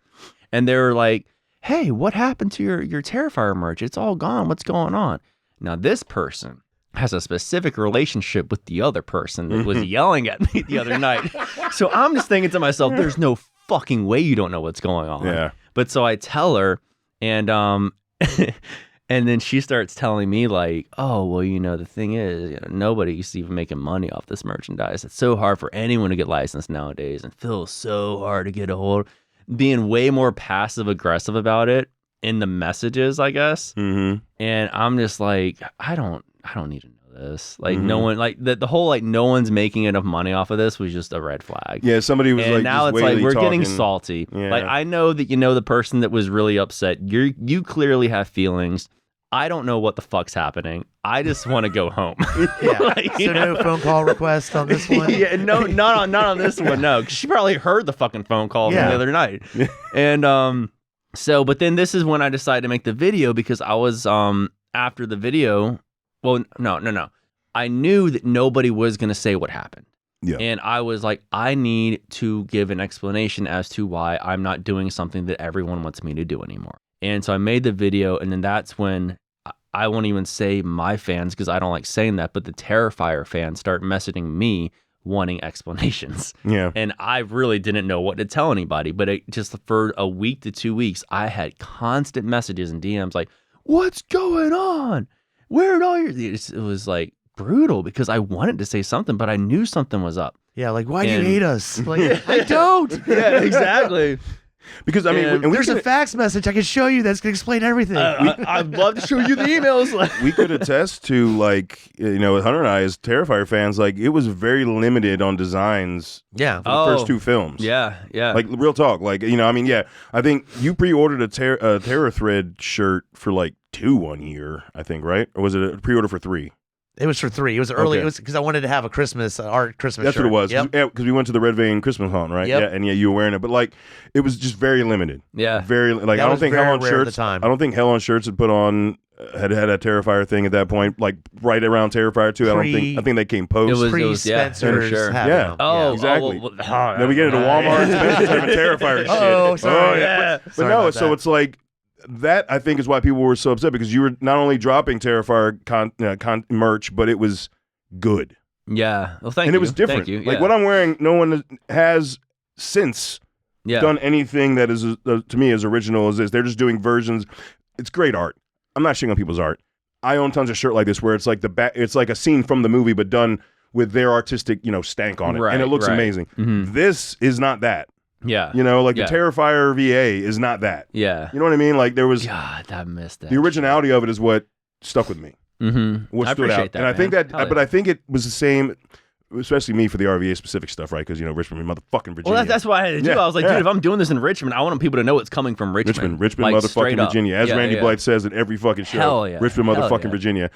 and they were like, "Hey, what happened to your Terrifier merch? It's all gone. What's going on?" Now this person has a specific relationship with the other person that was yelling at me the other night. So I'm just thinking to myself, there's no fucking way you don't know what's going on. Yeah. But so I tell her, and and then she starts telling me like, oh, well, the thing is, nobody's even making money off this merchandise. It's so hard for anyone to get licensed nowadays and feels so hard to get a hold. Being way more passive aggressive about it in the messages, I guess. Mm-hmm. And I'm just like, I don't need to know this. Like no one, like the whole like no one's making enough money off of this was just a red flag. Yeah, somebody was and like, now just it's like wayly we're talking. getting salty. Yeah. Like I know that the person that was really upset. You clearly have feelings. I don't know what the fuck's happening. I just want to go home. Yeah. Like, So no phone call request on this one? Yeah, no, not on this one. No, 'cause she probably heard the fucking phone call from the other night. And so, but then this is when I decided to make the video because I was after the video. Well, no. I knew that nobody was gonna say what happened. Yeah. And I was like, I need to give an explanation as to why I'm not doing something that everyone wants me to do anymore. And so I made the video, and then that's when I won't even say my fans because I don't like saying that, but the Terrifier fans start messaging me wanting explanations. Yeah. And I really didn't know what to tell anybody, but it just for a week to 2 weeks, I had constant messages and DMs like, what's going on? Where are all your... It was like brutal because I wanted to say something, but I knew something was up. Yeah, like, why do you hate us? Like, I don't. Yeah, exactly. Because, I mean, and there's a fax message I can show you that's going to explain everything. I'd love to show you the emails. we could attest to, like, Hunter and I as Terrifier fans, like, it was very limited on designs Yeah. for the first two films. Yeah. Like, real talk. Like, I think you pre-ordered a Terror Thread shirt for, like, 2 1 year, I think, right? Or was it a pre-order for 3? It was for 3. It was early. Okay. It was because I wanted to have a Christmas, our Christmas That's shirt. what it was. Yep. Because we went to the Red Vein Christmas hunt, right? Yep. Yeah, and you were wearing it. But, like, it was just very limited. Yeah. Very, like, That I don't was think very Hell on rare at the Shirts, time. I don't think Hell on Shirts had put on, had a Terrifier thing at that point, like, right around Terrifier 2. I think they came post. It was- Pre-Spencer's for sure. having Yeah. them. Oh, exactly. well, Then we get into Walmart, Spencer's having Terrifier shit. Oh, sorry. yeah. But Sorry no, about so that. it's like, that I think is why people were so upset, because you were not only dropping Terrifier merch, but it was good. Yeah. Well, thank you. And it was different. Thank you. Like yeah. what I'm wearing, no one has since done anything that is to me as original as this. They're just doing versions. It's great art. I'm not shitting on people's art. I own tons of shirt like this where it's like it's like a scene from the movie, but done with their artistic, stank on it, and it looks amazing. Mhm. This is not that. Yeah. Like Yeah. the Terrifier VA is not that. Yeah. You know what I mean? Like there was God, I missed that. the originality of it is what stuck with me. Mm-hmm. What I stood appreciate out, that, and I think man. that, Hell but yeah. I think it was the same, especially me for the RVA specific stuff, right? Because Richmond, motherfucking Virginia. Well, that's why I had to do. Yeah, I was like, yeah. dude, if I'm doing this in Richmond, I want people to know it's coming from Richmond. Richmond, like, straight motherfucking up. Virginia, as Yeah, Randy yeah. Blight says in every fucking show. Hell yeah. Richmond, Hell motherfucking yeah. Virginia.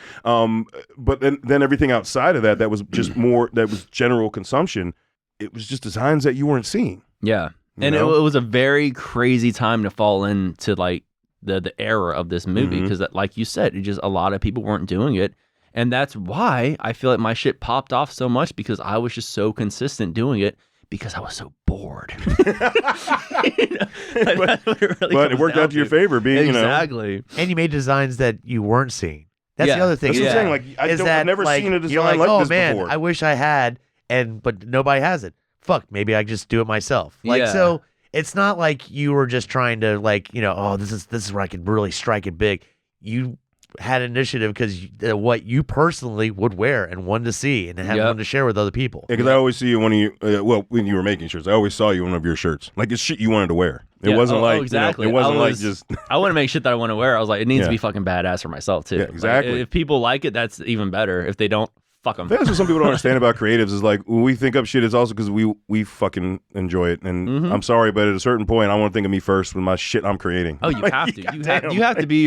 But then everything outside of that was just more, that was general consumption. It was just designs that you weren't seeing. Yeah. And it was a very crazy time to fall into like the era of this movie because, like you said, it just a lot of people weren't doing it, and that's why I feel like my shit popped off so much because I was just so consistent doing it because I was so bored. But it worked out to your favor, being exactly. And you made designs that you weren't seeing. That's Yeah. the other thing. That's what I'm saying. Like I've never seen a design you're like, like oh this man, before. I wish I had, but nobody has it. Fuck, maybe I just do it myself. Like Yeah. so, it's not like you were just trying to oh this is where I could really strike it big. You had initiative because what you personally would wear and wanted to see and had one to share with other people. Yeah, because I always see you when you were making shirts. I always saw you in one of your shirts. Like it's shit you wanted to wear. It wasn't like exactly. It wasn't like just. I want to make shit that I want to wear. I was like, it needs to be fucking badass for myself too. Yeah, exactly. Like, if people like it, that's even better. If they don't, fuck them. That's what some people don't understand about creatives is like when we think up shit, it's also because we fucking enjoy it. And I'm sorry, but at a certain point, I want to think of me first with my shit I'm creating. Oh, you have to. You have to be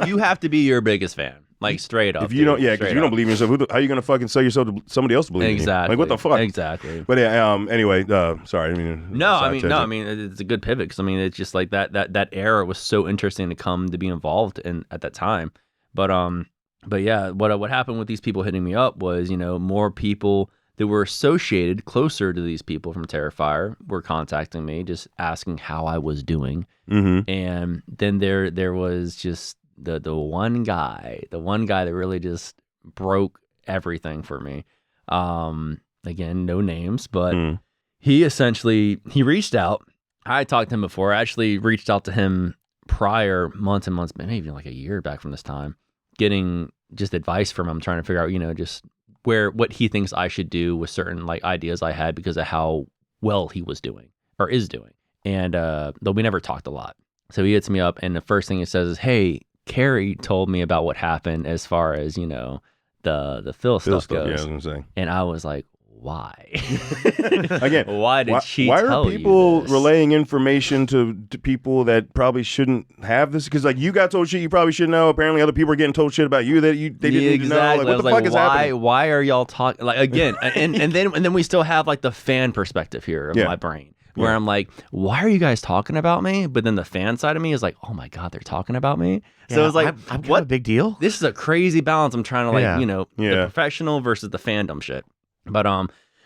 you have to be your biggest fan. Like straight up. If you don't, because you don't believe in yourself, how are you gonna fucking sell yourself to somebody else to believe in you? Like what the fuck? Exactly. But yeah, anyway, sorry. I mean, it's a good pivot because I mean, it's just like that era was so interesting to come to be involved in at that time. But yeah, what happened with these people hitting me up was, more people that were associated closer to these people from Terrifier were contacting me, just asking how I was doing, and then there was just the one guy that really just broke everything for me. Again, no names, but he reached out. I talked to him before. I actually reached out to him prior, months and months, maybe even like a year back from this time, getting just advice from him, trying to figure out, just what he thinks I should do with certain like ideas I had because of how well he was doing or is doing. And though we never talked a lot. So he hits me up and the first thing he says is, "Hey, Carrie told me about what happened as far as, the Phil stuff goes." Yeah, I was gonna say. And I was like, why? Again, why did she why tell are people you this? relaying information to people that probably shouldn't have this? Because like you got told shit you probably should know. Apparently other people are getting told shit about you that they didn't need to know. Like what the fuck is happening? Why are y'all talking? Like again, and then we still have like the fan perspective here of my brain. Where I'm like, why are you guys talking about me? But then the fan side of me is like, oh my God, they're talking about me. Yeah, so it's like, I'm what a big deal? This is a crazy balance. I'm trying to the professional versus the fandom shit. But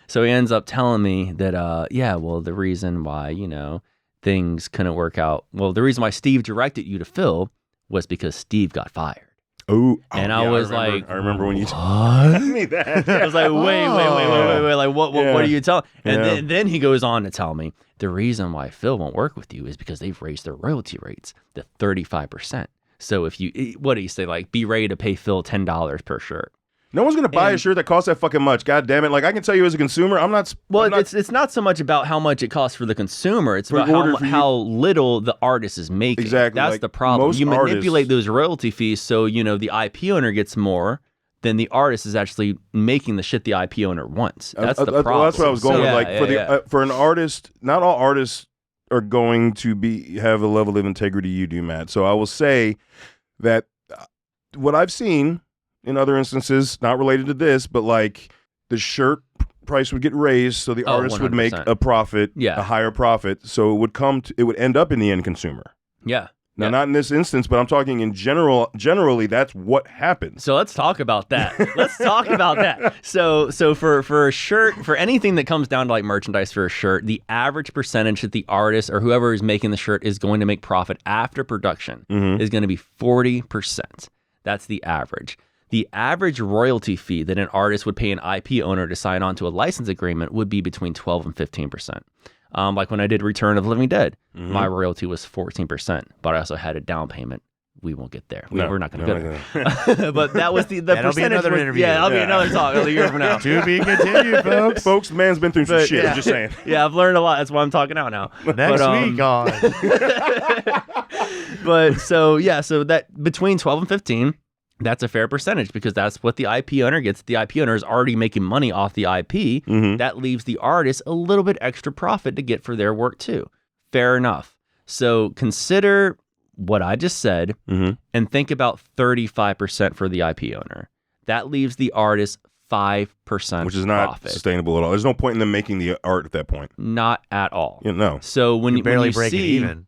so he ends up telling me that well, the reason why, things couldn't work out. Well, the reason why Steve directed you to Phil was because Steve got fired. Oh, and I was like, I remember when you told me that. I was like, wait, like what are you telling? And then he goes on to tell me the reason why Phil won't work with you is because they've raised their royalty rates to 35%. So if what do you say? Like, be ready to pay Phil $10 per shirt. No one's gonna buy a shirt that costs that fucking much. God damn it! Like I can tell you as a consumer, I'm not. Well, it's not so much about how much it costs for the consumer. It's about how little the artist is making. Exactly. That's like the problem. You manipulate artists, those royalty fees so the IP owner gets more than the artist is actually making the shit the IP owner wants. That's the problem. Well, that's what I was going with. Like for an artist, not all artists are going to have a level of integrity you do, Matt. So I will say that what I've seen in other instances, not related to this, but like the shirt price would get raised, so the artist 100%. would make a profit, a higher profit, so it would end up in the end consumer. Yeah. Now, not in this instance, but I'm talking in general. Generally, that's what happens. So let's talk about that. Let's talk about that. So for a shirt, for anything that comes down to like merchandise for a shirt, the average percentage that the artist or whoever is making the shirt is going to make profit after production is going to be 40%. That's the average. The average royalty fee that an artist would pay an IP owner to sign on to a license agreement would be between 12 and 15%. Like when I did Return of the Living Dead, my royalty was 14%, but I also had a down payment. We won't get there. We're not going to get there. But that was the That'll percentage. Be another interview. Yeah, that'll be another talk a year from now. To be continued, folks. Folks, the man's been through some shit. I'm just saying. Yeah, I've learned a lot. That's why I'm talking out now. Next week on. But so that between 12 and 15, that's a fair percentage because that's what the IP owner gets. The IP owner is already making money off the IP. That leaves the artist a little bit extra profit to get for their work too. Fair enough. So consider what I just said and think about 35% for the IP owner. That leaves the artist 5%, which is not profit. Sustainable at all. There's no point in them making the art at that point. Not at all. No. So when barely you breaking see even.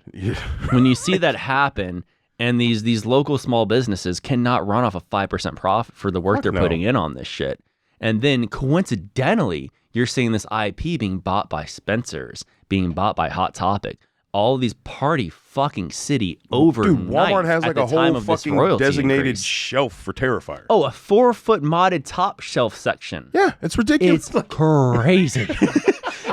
when you see that happen. And these local small businesses cannot run off a 5% profit for the work they're putting in on this shit. And then coincidentally, you're seeing this IP being bought by Spencer's, being bought by Hot Topic. All of these party fucking city overnight. Dude, Walmart has like a whole fucking designated shelf for Terrifier. Oh, a 4-foot modded top shelf section. Yeah, it's ridiculous. It's crazy.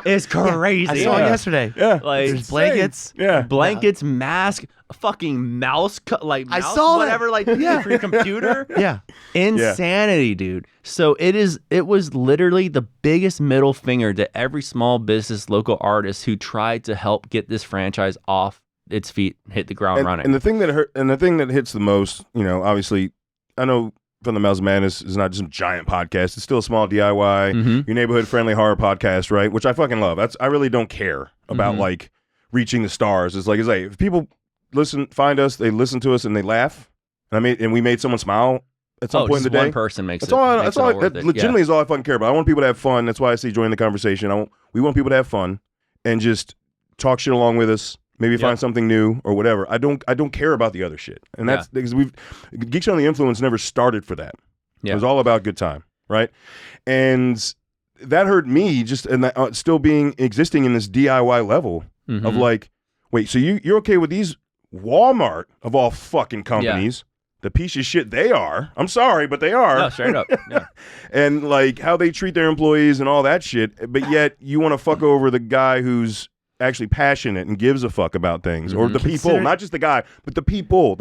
It's crazy. I saw it yesterday. Yeah. Like, There's blankets. Yeah. blankets, mask, fucking mouse, like I mouse, saw that. whatever, like for your computer. Yeah. Insanity, dude. So it was literally the biggest middle finger to every small business, local artist who tried to help get this franchise off its feet, hit the ground running. And the thing that hurt, and the thing that hits the most, obviously, I know From the Mouths of Madness is not just some giant podcast. It's still a small DIY, your neighborhood friendly horror podcast, right? Which I fucking love. I really don't care about like reaching the stars. It's like if people find us, they listen to us and they laugh, and we made someone smile at some point in the day. One person makes That's all. worth That it. legitimately is all I fucking care about. I want people to have fun. That's why I say join the conversation. We want people to have fun and just talk shit along with us. Maybe find something new or whatever. I don't care about the other shit, and that's because Geeks on the Influence never started for that. Yeah. It was all about good time, right? And that hurt me just in that still existing in this DIY level of like, wait, so you're okay with these Walmart of all fucking companies? The piece of shit they are. I'm sorry, but they are. No, straight up. Yeah. And like how they treat their employees and all that shit, but yet you want to fuck over the guy who's actually passionate and gives a fuck about things, or the people, not just the guy, but the people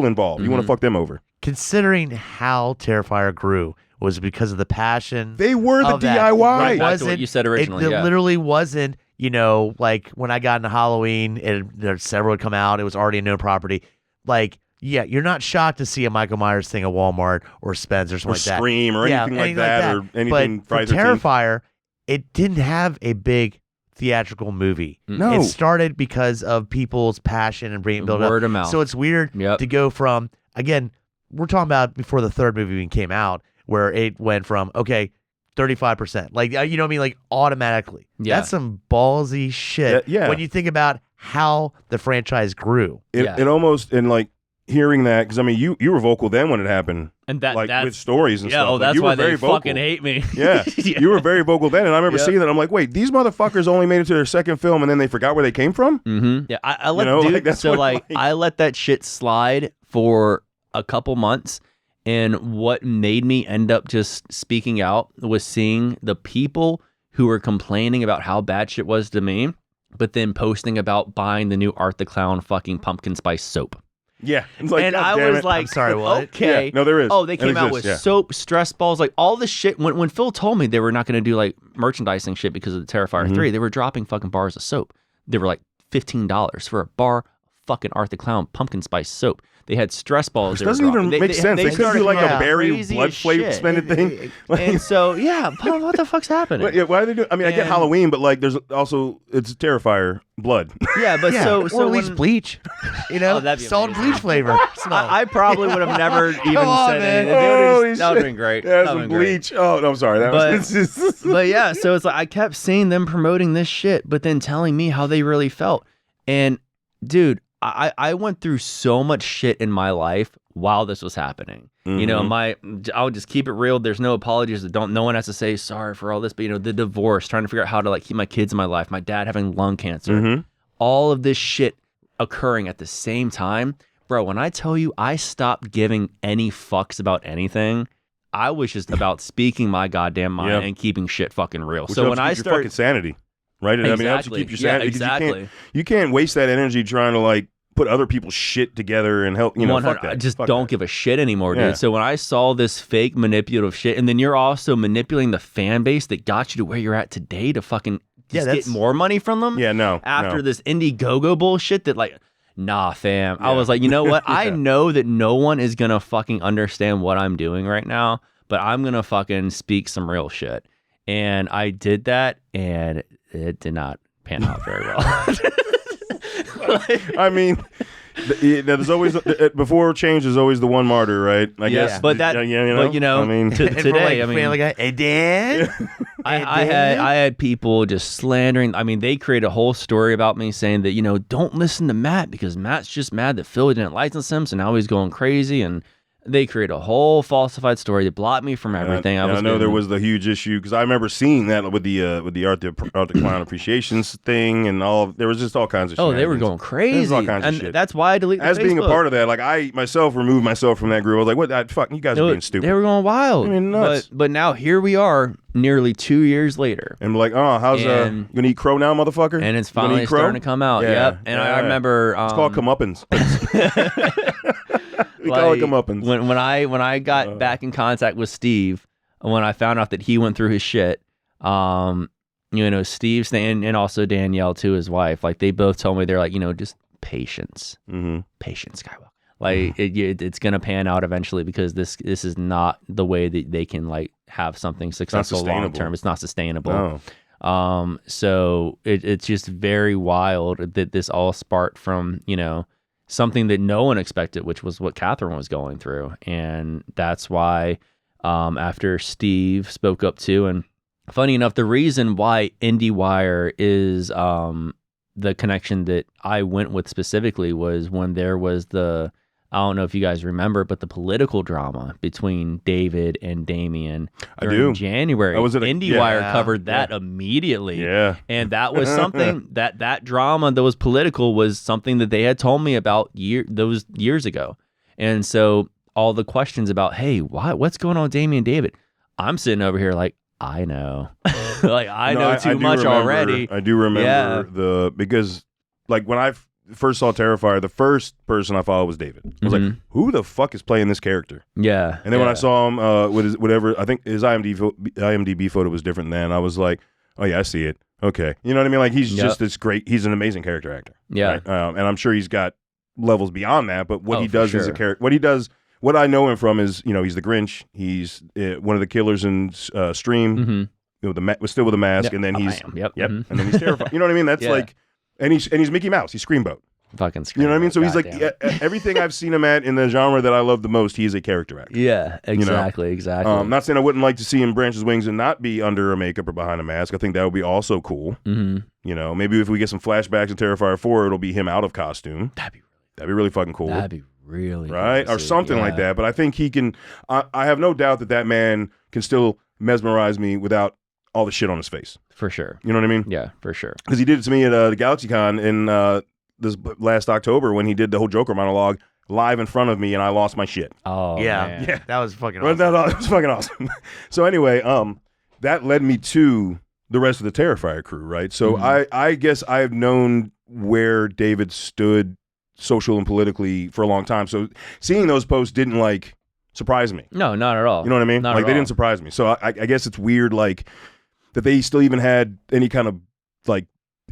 involved. You want to fuck them over. Considering how Terrifier grew was because of the passion. They were the DIY. Right, back to what you said originally. It literally wasn't, like when I got into Halloween and there several had come out, it was already a known property. Like, yeah, you're not shocked to see a Michael Myers thing at Walmart or Spence or something like that. Scream or anything like that. Or anything. But for Terrifier, it didn't have a big theatrical movie. No. It started because of people's passion and bringing build up. Word of mouth. So it's weird to go from, again, we're talking about before the third movie even came out, where it went from, 35%. Like, you know what I mean? Like, automatically. Yeah. That's some ballsy shit. Yeah. When you think about how the franchise grew. It almost, and like, hearing that, because I mean, you were vocal then when it happened, and with stories and stuff. Oh, that's you why were very they vocal. fucking hate me. Yeah, you were very vocal then, and I remember seeing that. I'm like, wait, these motherfuckers only made it to their second film, and then they forgot where they came from. Yeah, I let that shit slide for a couple months, and what made me end up just speaking out was seeing the people who were complaining about how bad shit was to me, but then posting about buying the new Art the Clown fucking pumpkin spice soap. Yeah. Like, and I was like, I'm sorry, what? Okay. Yeah, no, there is. Oh, they came out with soap, stress balls, like all this shit. When Phil told me they were not going to do like merchandising shit because of the Terrifier 3, they were dropping fucking bars of soap. They were like $15 for a bar fucking Art the Clown pumpkin spice soap. They had stress balls. Which doesn't even make sense. They could do like a berry blood flavored spended thing. And so, what the fuck's happening? Yeah, why are they doing? I mean, I get Halloween, but like, there's also it's Terrifier blood. Yeah, but so or at least bleach, salt and bleach flavor. I probably would have never even said anything. That would have been great. Yeah, some bleach. Oh, no, I'm sorry. But yeah, so it's like I kept seeing them promoting this shit, but then telling me how they really felt. And dude, I went through so much shit in my life while this was happening. I'll just keep it real. There's no apologies. No one has to say sorry for all this, but the divorce, trying to figure out how to like keep my kids in my life, my dad having lung cancer, all of this shit occurring at the same time. Bro, when I tell you I stopped giving any fucks about anything, I was just about speaking my goddamn mind and keeping shit fucking real. Which so when I start fucking sanity, right? Exactly. I mean, it helps you keep your sanity. Exactly. You can't waste that energy trying to like put other people's shit together and help, fuck that. I just don't give a shit anymore, dude. So when I saw this fake manipulative shit, and then you're also manipulating the fan base that got you to where you're at today to fucking get more money from them. Yeah, no. After this Indiegogo bullshit that like, nah, fam. I was like, you know what? I know that no one is going to fucking understand what I'm doing right now, but I'm going to fucking speak some real shit. And I did that, and it did not pan out very well. I mean, there's always before change. There's always the one martyr, right? I guess. But that, I mean, today, I mean, Family Guy, hey Dan. I had people just slandering. I mean, they created a whole story about me saying that don't listen to Matt because Matt's just mad that Philly didn't license him, so now he's going crazy. And They create a whole falsified story that blocked me from everything. I know there was the huge issue because I remember seeing that with the Art the Clown Appreciations thing and all. There was just all kinds of shit. Oh, they were going crazy. All kinds and of shit. That's why I deleted As Facebook. being a part of that, like I myself removed myself from that group. I was like, what? Fuck, you guys are being stupid. They were going wild. I mean, nuts. But now here we are, nearly 2 years later. And like, oh, how's you gonna eat crow now, motherfucker? And it's finally starting to come out. Yeah. Yep. And I remember it's called comeuppance. We call it comeuppance. When I got back in contact with Steve, when I found out that he went through his shit, Steve and also Danielle too, his wife, like they both told me, they're like, just patience, patience, Skywalker. Like it's gonna pan out eventually because this is not the way that they can like have something successful long term. It's not sustainable. No. So it's just very wild that this all sparked from something that no one expected, which was what Catherine was going through. And that's why after Steve spoke up too, and funny enough, the reason why IndieWire is the connection that I went with specifically was when there was I don't know if you guys remember, but the political drama between David and Damien during January. IndieWire covered that immediately. Yeah. And that was something that drama that was political was something that they had told me about those years ago. And so all the questions about, hey, what's going on with Damien and David? I'm sitting over here like, I know. Like I know too much already. I do remember because like when I first saw Terrifier, the first person I followed was David. I was like, who the fuck is playing this character? Yeah. And then when I saw him with whatever, I think his IMDb photo was different then. I was like, oh yeah, I see it. Okay. You know what I mean? Like he's just this great, he's an amazing character actor. Yeah. Right? And I'm sure he's got levels beyond that, but what he does as a character, what I know him from is, he's the Grinch. He's one of the killers in Stream. Was still with a mask, and then he's and then he's terrified. You know what I mean? That's like, and he's Mickey Mouse. He's Screamboat. Fucking Screamboat. You know what I mean? So he's like everything I've seen him at in the genre that I love the most. He is a character actor. Yeah, exactly, exactly. Not saying I wouldn't like to see him branch his wings and not be under a makeup or behind a mask. I think that would be also cool. Maybe if we get some flashbacks in Terrifier 4, it'll be him out of costume. That'd be really fucking cool. That'd be really right cool or something like that. But I think he can. I have no doubt that man can still mesmerize me without all the shit on his face. For sure. You know what I mean? Yeah, for sure. Because he did it to me at the GalaxyCon in this last October when he did the whole Joker monologue live in front of me, and I lost my shit. Oh, yeah. man. That was fucking awesome. That was fucking awesome. So anyway, that led me to the rest of the Terrifier crew, right? So I guess I've known where David stood social and politically for a long time. So seeing those posts didn't like surprise me. No, not at all. You know what I mean? Not like they didn't surprise me. So I guess it's weird like that they still even had any kind of like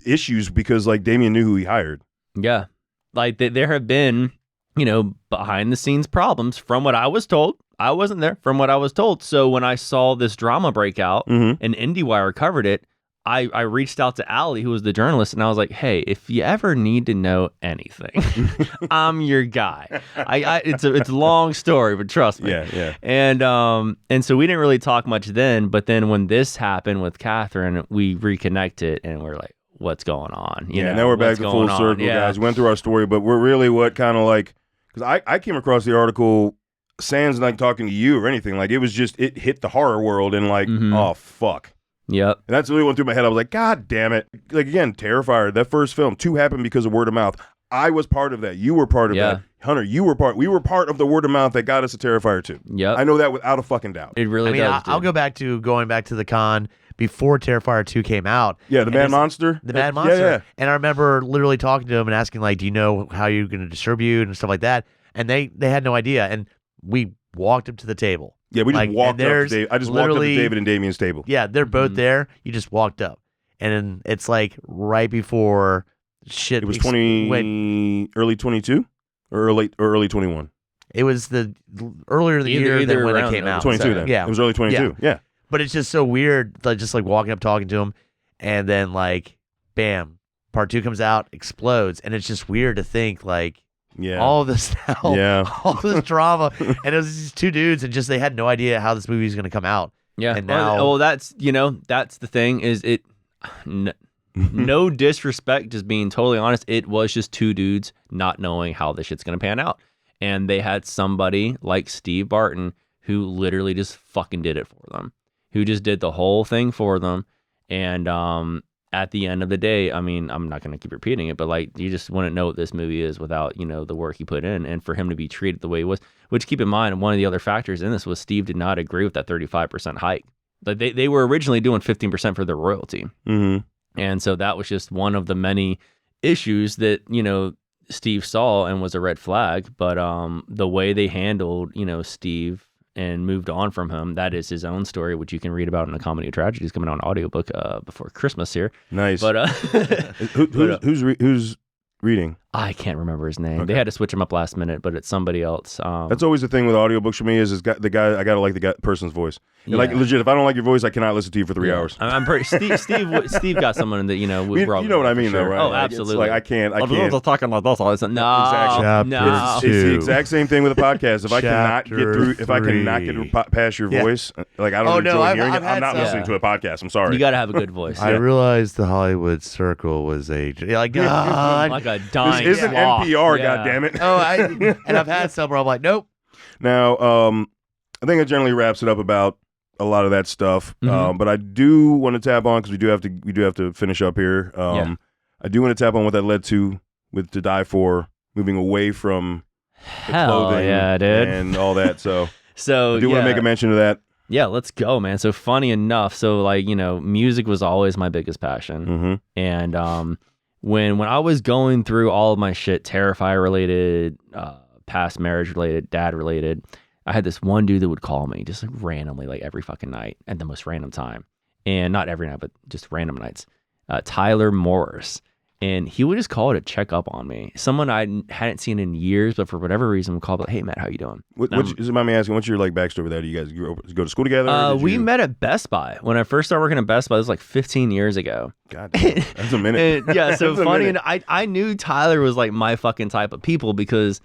issues because like Damien knew who he hired. Yeah. Like there have been, behind the scenes problems from what I was told. I wasn't there from what I was told. So when I saw this drama break out and IndieWire covered it, I reached out to Allie, who was the journalist, and I was like, hey, if you ever need to know anything, I'm your guy. It's a long story, but trust me. Yeah. And so we didn't really talk much then, but then when this happened with Catherine, we reconnected and we're like, what's going on? Now we're back to full circle, guys. We went through our story, but we're really what kind of like, because I came across the article sans like talking to you or anything. Like it was just, it hit the horror world and like, oh, fuck. Yep. And that's really went through my head. I was like, God damn it. Like, again, Terrifier, that first film, 2 happened because of word of mouth. I was part of that. You were part of that. Hunter, we were part of the word of mouth that got us to Terrifier 2. Yep. I know that without a fucking doubt. It really does. I'll go back to the con before Terrifier 2 came out. Yeah, the Mad Monster. The Mad Monster. Yeah. And I remember literally talking to him and asking, like, do you know how you're going to distribute and stuff like that? And they had no idea. And we walked up to the table. Yeah, we just walked up to David. I just walked up to David and Damien's table. Yeah, they're both there. You just walked up. And it's like right before shit. It was early 22 or early 21? It was the earlier in the year than when it came out. 22 then. Yeah. It was early 22. Yeah. But it's just so weird, like just like walking up talking to him and then like bam, part 2 comes out, explodes, and it's just weird to think like all this all this drama, and it was these 2 dudes, and just they had no idea how this movie was going to come out. Yeah, and now, that's the thing is it. No disrespect, just being totally honest, it was just 2 dudes not knowing how this shit's going to pan out, and they had somebody like Steve Barton who literally just fucking did it for them, who just did the whole thing for them. And at the end of the day, I mean, I'm not going to keep repeating it, but like, you just wouldn't know what this movie is without, you know, the work he put in. And for him to be treated the way he was, which, keep in mind, one of the other factors in this was Steve did not agree with that 35% hike. Like, they were originally doing 15% for their royalty. And so that was just one of the many issues that, you know, Steve saw and was a red flag. But the way they handled, you know, Steve and moved on from him, that is his own story, which you can read about in A Comedy of Tragedies, coming out on audiobook before Christmas here. Nice. But who's reading? I can't remember his name. Okay. They had to switch him up last minute, but it's somebody else. That's always the thing with audiobooks for me is the guy, I gotta like the person's voice. Yeah. Like, legit, if I don't like your voice, I cannot listen to you for 3 hours. I'm pretty. Steve got someone that, you know, we brought. You know what I mean, though, right? Oh, like, absolutely. It's like I can't. Talking like this. No, Exactly. no. It's the exact same thing with a podcast. If I cannot get past your voice, like I don't enjoy hearing it, I'm not listening to a podcast. I'm sorry. You got to have a good voice. I realized the Hollywood Circle was like God, like a dying. This isn't NPR, goddammit. And I've had some where I'm like, nope. Now, I think it generally wraps it up about a lot of that stuff. But I do want to tap on, because we do have to finish up here. I do want to tap on what that led to with To Die For, moving away from the clothing and all that. So I do want to make a mention of that. Yeah, let's go, man. So funny enough, so like, you know, music was always my biggest passion. And when I was going through all of my shit, Terrifier related, past marriage related, dad related, I had this one dude that would call me just like randomly, like every fucking night at the most random time. And not every night, but just random nights. Tyler Morris. And he would just call to check up on me. Someone I hadn't seen in years, but for whatever reason would call, like, hey, Matt, how you doing? Is it mind me asking, what's your like backstory with that? Do you guys go to school together? We met at Best Buy. When I first started working at Best Buy, this was like 15 years ago. God damn, that's a minute. Yeah, so funny. And I knew Tyler was like my fucking type of people, because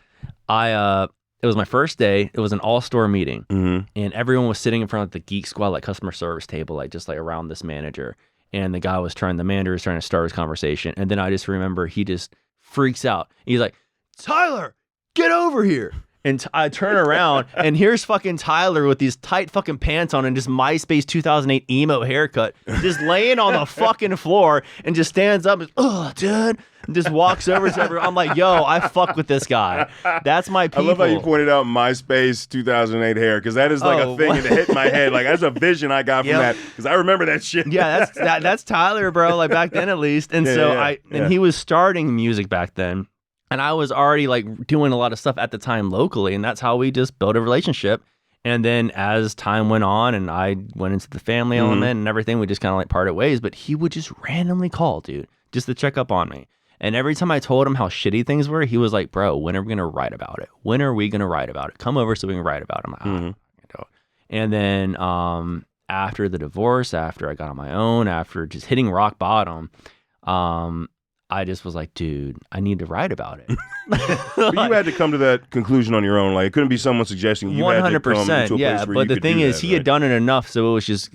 it was my first day. It was an all-store meeting. And everyone was sitting in front of the Geek Squad, like customer service table, like just like around this manager. And the manager was trying to start his conversation. And then I just remember he just freaks out. He's like, Tyler, get over here. And I turn around and here's fucking Tyler with these tight fucking pants on and just MySpace 2008 emo haircut, just laying on the fucking floor, and just stands up and, oh, dude, and just walks over to everyone. I'm like, yo, I fuck with this guy. That's my people. I love how you pointed out MySpace 2008 hair, because that is like a thing that hit my head. Like, that's a vision I got from that, because I remember that shit. Yeah, that's Tyler, bro. Like back then at least. And and he was starting music back then. And I was already like doing a lot of stuff at the time locally, and that's how we just built a relationship. And then as time went on and I went into the family element and everything, we just kind of like parted ways. But he would just randomly call, dude, just to check up on me. And every time I told him how shitty things were, he was like, bro, when are we going to write about it? When are we going to write about it? Come over so we can write about it. I'm like, And then after the divorce, after I got on my own, after just hitting rock bottom, I just was like, dude, I need to write about it. But you had to come to that conclusion on your own. Like, it couldn't be someone suggesting you 100%, had to come to a place where but you the thing is, that, he had done it enough, so it was just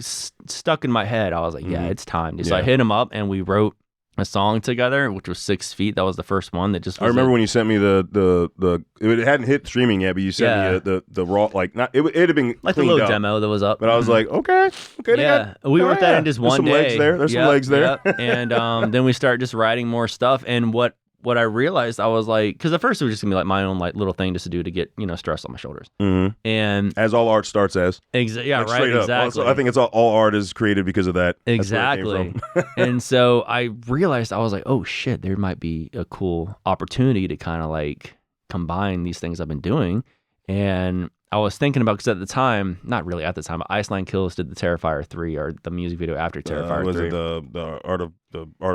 stuck in my head. I was like, yeah, it's time. So I hit him up, and we wrote a song together, which was 6 Feet. That was the first one that just was I remember when you sent me it hadn't hit streaming yet, but you sent me the raw, like, not it had been like the little demo that was up. But I was like, okay, yeah, we wrote that in just one day. There's some legs there. And then we started just writing more stuff. And what I realized, I was like, because at first it was just gonna be like my own like little thing just to do to get, you know, stress on my shoulders. And as all art starts as. Exactly. Also, I think it's all art is created because of that. Exactly. And so I realized, I was like, oh shit, there might be a cool opportunity to kind of like combine these things I've been doing. And I was thinking about, because at the time, not really at the time, but Iceland Kills did the Terrifier 3, or the music video after Terrifier 3. Was it the art of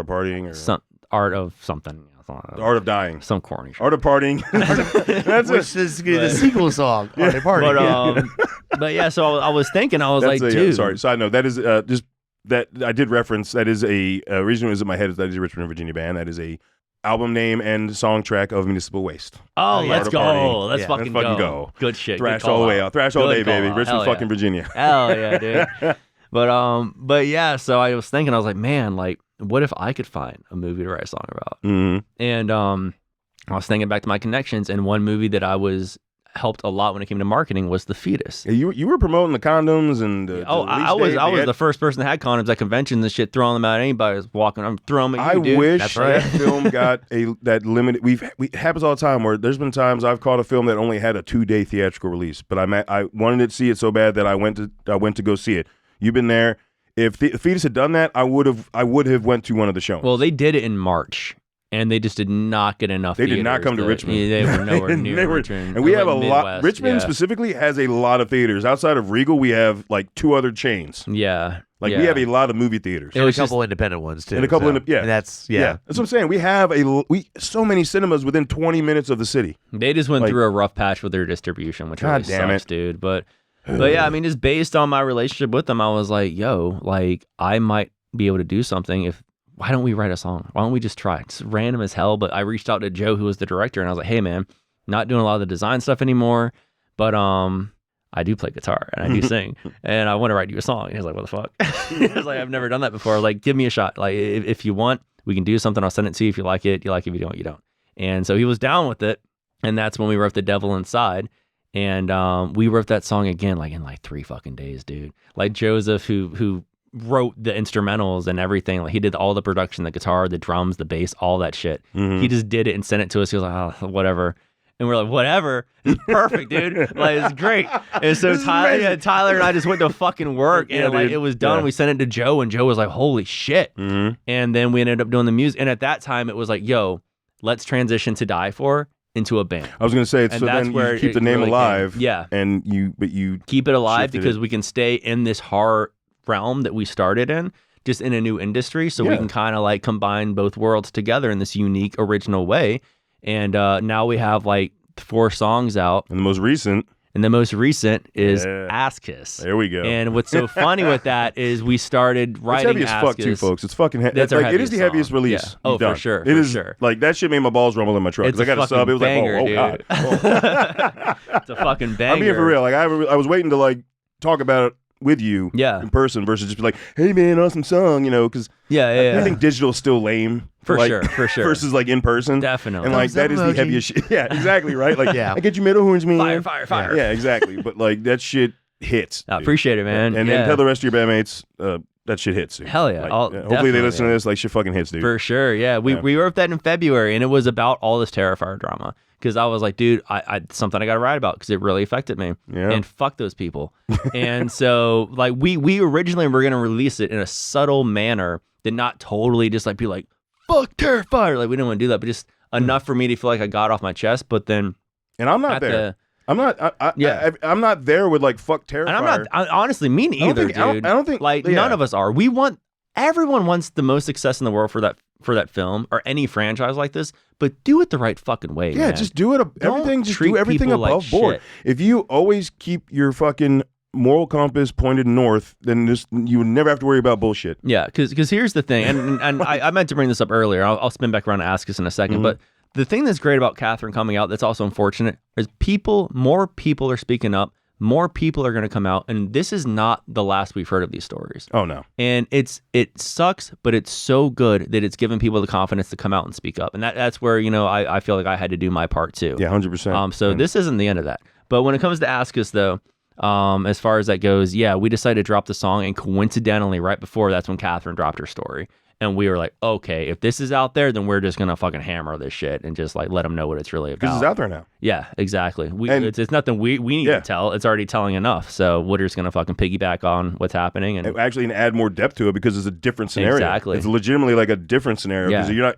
partying, or art of something? The Art of Dying. Some corny shit. Art of Partying. Which is the sequel song. Art of Partying. But yeah, so I was thinking, I was like, dude. Sorry, side note, that is just that I did reference. That is a reason it was in my head. That is a Richmond, Virginia band. That is a album name and song track of Municipal Waste. Oh, let's go. Let's fucking go. Good shit. Thrash all the way out. Thrash all day, baby. Richmond, fucking Virginia. Hell yeah, dude. But yeah, so I was thinking, I was like, man, like, what if I could find a movie to write a song about? And I was thinking back to my connections, and one movie that I was helped a lot when it came to marketing was The Fetus. Yeah, you were promoting the condoms and I was the first person that had condoms at conventions and shit, throwing them at anybody was walking. I'm throwing them at you, dude. I wish That's right. that film got that limited. It happens all the time where there's been times I've caught a film that only had a 2-day theatrical release, but I wanted to see it so bad that I went to go see it. You've been there. If the Fetus had done that, I would have went to one of the shows. Well, they did it in March. And they just did not get enough. They did not come to Richmond. They were nowhere near Richmond. And we have a lot. Richmond specifically has a lot of theaters. Outside of Regal, we have like 2 other chains. Yeah. We have a lot of movie theaters. And a couple independent ones too. And a couple, And that's That's what I'm saying. We have so many cinemas within 20 minutes of the city. They just went through a rough patch with their distribution, which really sucks, dude. But yeah, I mean, just based on my relationship with them, I was like, yo, like I might be able to do something why don't we write a song? Why don't we just try? It's random as hell, but I reached out to Joe, who was the director, and I was like, hey, man, not doing a lot of the design stuff anymore, but I do play guitar, and I do sing, and I want to write you a song. And he was like, what the fuck? He was like, I've never done that before. Like, give me a shot. Like, if you want, we can do something. I'll send it to you. If you like it, you like it. If you don't, you don't. And so he was down with it, and that's when we wrote The Devil Inside, and we wrote that song again, like in like 3 fucking days, dude. Like Joseph, who wrote the instrumentals and everything. Like he did all the production, the guitar, the drums, the bass, all that shit. Mm-hmm. He just did it and sent it to us. He was like, oh, whatever. And we're like, whatever. It's perfect, dude. Like, it's great. And so Tyler and I just went to fucking work, and like it was done. Yeah. We sent it to Joe, and Joe was like, holy shit. Mm-hmm. And then we ended up doing the music. And at that time, it was like, yo, let's transition To Die For into a band. I was going to say, so then you keep the name alive. Came. Yeah. And you keep it alive because we can stay in this horror realm that we started in, just in a new industry, so we can kind of like combine both worlds together in this unique, original way. And now we have like 4 songs out. And the most recent is Ass Kiss. There we go. And what's so funny with that is we started writing It's heavy as fuck too, folks. It's fucking heavy. It is the heaviest release. Yeah. Oh, for sure. It is sure. Like that shit made my balls rumble in my truck. It's I got a sub. It was banger, like, oh God. It's a fucking banger. I'm being for real. Like I was waiting to like talk about it with you in person versus just be like, hey man, awesome song, because I think digital is still lame for sure versus like in person, definitely, and like that is the heaviest shit. Yeah, exactly, right. Like I get you middle horns, man. Fire. Yeah, exactly. But like that shit hits. I appreciate it, man. And then tell the rest of your bandmates that shit hits. Dude. Hell yeah. Like, hopefully they listen to this. Like shit fucking hits, dude. For sure. Yeah, we wrote that in February, and it was about all this Terrifier drama. Because I was like, dude, I something I got to write about because it really affected me. Yeah. And fuck those people. And so, like, we originally were going to release it in a subtle manner that not totally just like be like, fuck Terrifier. Like, we didn't want to do that, but just enough for me to feel like I got off my chest. But then. And I'm not there. I'm not there with like, fuck Terrifier. And honestly, me neither, dude. I don't think. Like, none of us are. Everyone wants the most success in the world for that film or any franchise like this, but do it the right fucking way. Yeah, man. Just do it. Do everything above board. Shit. If you always keep your fucking moral compass pointed north, then you would never have to worry about bullshit. Yeah, because here's the thing, and I meant to bring this up earlier. I'll spin back around to ask us in a second, but the thing that's great about Catherine coming out that's also unfortunate is more people are speaking up. More people are going to come out, and this is not the last we've heard of these stories. Oh, no. And it sucks, but it's so good that it's given people the confidence to come out and speak up. And that's where, I feel like I had to do my part, too. Yeah, 100%. So this isn't the end of that. But when it comes to Ask Us, though, as far as that goes, we decided to drop the song, and coincidentally, right before, that's when Catherine dropped her story. And we were like, okay, if this is out there, then we're just going to fucking hammer this shit and just like let them know what it's really about. Because it's out there now. Yeah, exactly. It's nothing we need to tell. It's already telling enough. So we're just going to fucking piggyback on what's happening. And actually add more depth to it because it's a different scenario. Exactly. It's legitimately like a different scenario because you're not...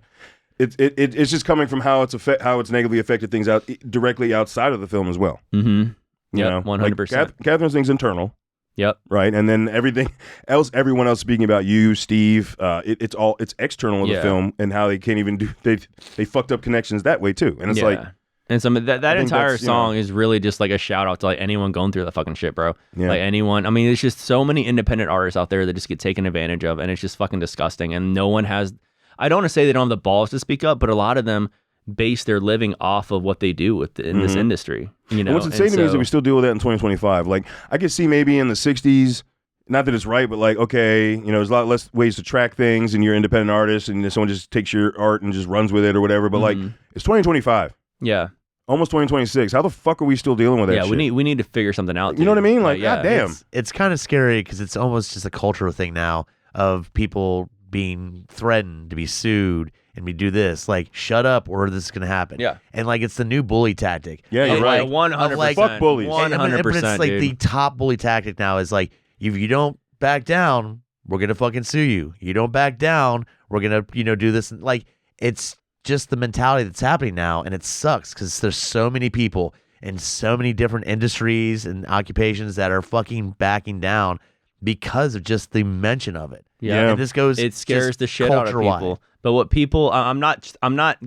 It's just coming from how it's negatively affected things directly outside of the film as well. Mm-hmm. Yeah, 100%. Like Catherine's thing's internal. Yep. Right. And then everyone else speaking about you, Steve, it's external to the film and how they can't even they fucked up connections that way too. And it's like, and so that entire song is really just like a shout out to like anyone going through that fucking shit, bro. Yeah. Like anyone. I mean, there's just so many independent artists out there that just get taken advantage of, and it's just fucking disgusting. And no one has, I don't want to say they don't have the balls to speak up, but a lot of them base their living off of what they do in this industry. And what's insane to me is that we still deal with that in 2025. Like I could see maybe in the 60s not that it's right, but like, okay, you know, there's a lot less ways to track things, and you're an independent artist, and someone just takes your art and just runs with it or whatever. But like, it's 2025. Yeah. Almost 2026. How the fuck are we still dealing with that shit? we need to figure something out. You know what I mean? Like, goddamn. It's kind of scary because it's almost just a cultural thing now of people being threatened to be sued and we do this. Like, shut up or this is going to happen. Yeah. And like, it's the new bully tactic. Yeah, you're right. 100%. Fuck bullies. 100%. But it's like dude. the top bully tactic now is like, if you don't back down, we're going to fucking sue you. You don't back down, we're going to, do this. Like, it's just the mentality that's happening now, and it sucks because there's so many people in so many different industries and occupations that are fucking backing down because of just the mention of it. Yeah. And this goes, it scares the shit out of people. But what people, I'm not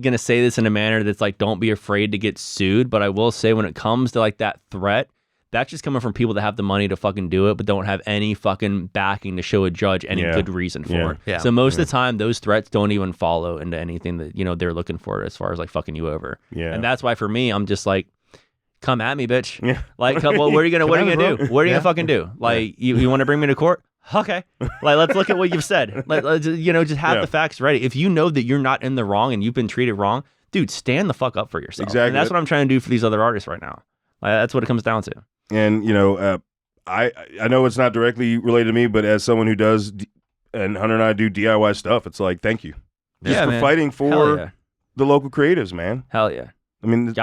gonna say this in a manner that's like, don't be afraid to get sued. But I will say, when it comes to like that threat, that's just coming from people that have the money to fucking do it, but don't have any fucking backing to show a judge any good reason for it. Yeah. So most of the time, those threats don't even follow into anything that, they're looking for as far as like fucking you over. Yeah. And that's why for me, I'm just like, come at me, bitch. Yeah. Like, what are you gonna do? What are you gonna fucking do? Like, you want to bring me to court? Okay. Like, let's look at what you've said. Let's, just have the facts ready. If you know that you're not in the wrong and you've been treated wrong, dude, stand the fuck up for yourself. Exactly. And that's what I'm trying to do for these other artists right now. Like, that's what it comes down to. And I know it's not directly related to me, but as someone who does, and Hunter and I do DIY stuff, it's like, thank you, just for man. fighting for the local creatives, man. Hell yeah. I mean,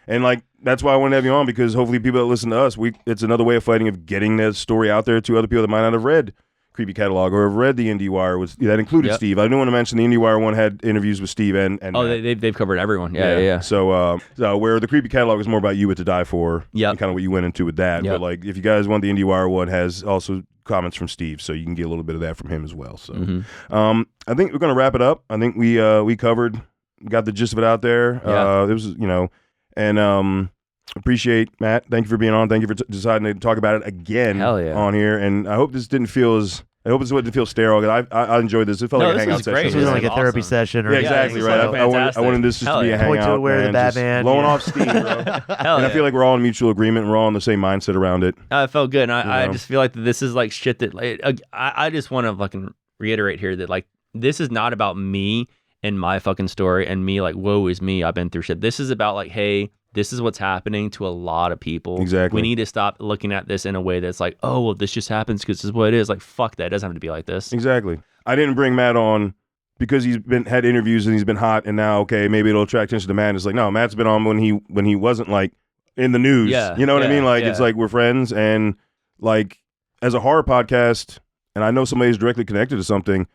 and like that's why I wanted to have you on, because hopefully people that listen to us, it's another way of fighting, of getting that story out there to other people that might not have read Creepy Catalog or have read the IndieWire. That included Steve. I didn't want to mention the IndieWire one had interviews with Steve and they've covered everyone. Yeah. So where the Creepy Catalog is more about you, What to Die For, and kind of what you went into with that. But like, if you guys want the IndieWire one, has also comments from Steve, so you can get a little bit of that from him as well. So I think we're gonna wrap it up. I think we got the gist of it out there. It was and appreciate Matt. Thank you for being on. Thank you for deciding to talk about it again on here. And I hope this didn't feel sterile. I enjoyed this. It felt like a hangout session. This wasn't like a therapy session or exactly right. I wanted this just to be a hangout. Point to where the Batman, blowing off steam, bro. And I feel like we're all in mutual agreement. We're all in the same mindset around it. It felt good. And I just feel like this is like shit that like, I just want to fucking reiterate here that like, this is not about me and my fucking story and me like, woe is me, I've been through shit. This is about like, hey, this is what's happening to a lot of people. Exactly. We need to stop looking at this in a way that's like, oh, well, this just happens because this is what it is. Like, fuck that. It doesn't have to be like this. Exactly. I didn't bring Matt on because he's had interviews and he's been hot, and now, okay, maybe it'll attract attention to Matt. It's like, no, Matt's been on when he wasn't like in the news. Yeah. You know what I mean? Like, it's like we're friends, and like as a horror podcast, and I know somebody's directly connected to something,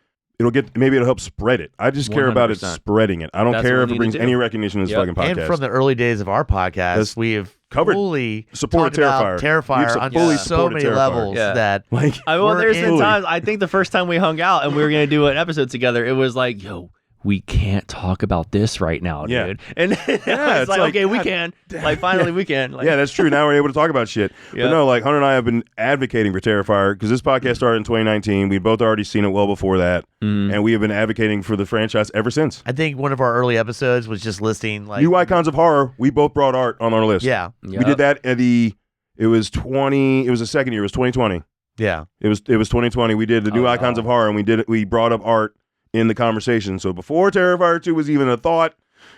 maybe it'll help spread it. I just care about it 100%. Spreading it. I don't care if it brings any recognition to this fucking podcast. And from the early days of our podcast, we have fully supported Terrifier on so many levels that like there's been times, I think the first time we hung out and we were going to do an episode together, it was like, yo, we can't talk about this right now, dude. And it's like, okay, we can. Like, finally we can. Like, that's true. Now we're able to talk about shit. But no, like, Hunter and I have been advocating for Terrifier because this podcast started in 2019. We'd both already seen it well before that. And we have been advocating for the franchise ever since. I think one of our early episodes was just listing like new icons of horror. We both brought art on our list. Yeah. We did that at it was the second year. It was 2020. Yeah. It was 2020. We did the new icons of horror, and we brought up art in the conversation. So before Terrifier 2 was even a thought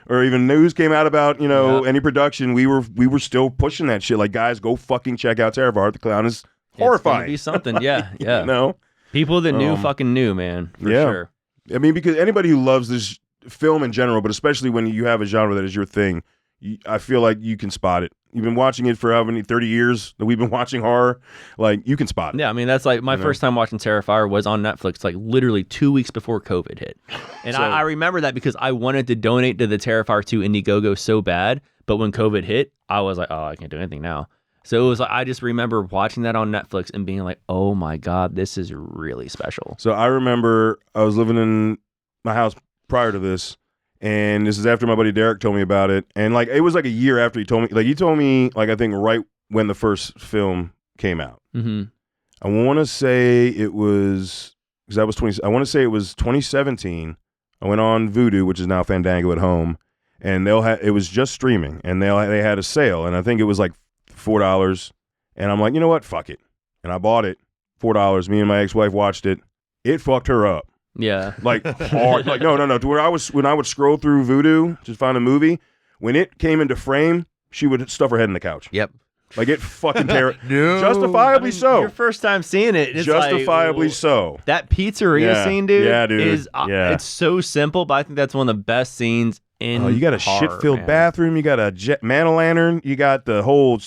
or even news came out about, any production, we were still pushing that shit. Like, guys, go fucking check out Terrifier. The clown is horrifying. It's gonna be something. Yeah. People that knew fucking knew, man. For sure. I mean, because anybody who loves this film in general, but especially when you have a genre that is your thing, I feel like you can spot it. You've been watching it for how many 30 years that we've been watching horror? Like, you can spot it. Yeah, I mean, that's like my first time watching Terrifier was on Netflix, like literally 2 weeks before COVID hit. And I remember that because I wanted to donate to the Terrifier 2 Indiegogo so bad, but when COVID hit, I was like, oh, I can't do anything now. So it was like, I just remember watching that on Netflix and being like, oh my God, this is really special. So I remember I was living in my house prior to this, and this is after my buddy Derek told me about it. And like, it was like a year after he told me, like, I think right when the first film came out. Mm-hmm. I want to say it was, because that was I want to say it was 2017. I went on Vudu, which is now Fandango at home, and it was just streaming, and they had a sale, and I think it was like $4, and I'm like, you know what, fuck it, and I bought it $4. Me and my ex-wife watched it. It fucked her up. Yeah. Like hard. Like no. To where when I would scroll through Vudu to find a movie, when it came into frame, she would stuff her head in the couch. Yep. Like it fucking No. Justifiably so. Your first time seeing it, it's Justifiably like, so. That pizzeria scene, dude. Yeah, dude. Is it's so simple, but I think that's one of the best scenes in. Oh, you got a shit-filled bathroom. You got a man-o'-lantern. You got the whole.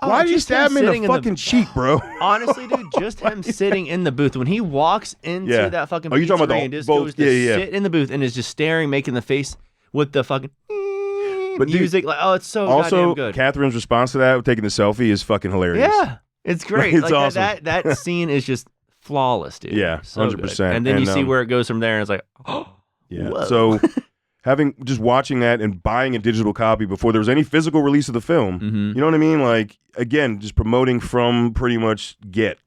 Why did you stab him in the fucking cheek, bro? Honestly, dude, just him sitting in the booth when he walks into that fucking. Oh, you talking about and just goes to sit in the booth and is just staring, making the face with the fucking. But music, like, it's so goddamn good. Catherine's response to that, taking the selfie, is fucking hilarious. Yeah, it's great. It's awesome. That scene is just flawless, dude. Yeah, 100%. And then you see where it goes from there, and it's like, oh, yeah. Whoa. So, just watching that and buying a digital copy before there was any physical release of the film, you know what I mean? Like, again, just promoting from pretty much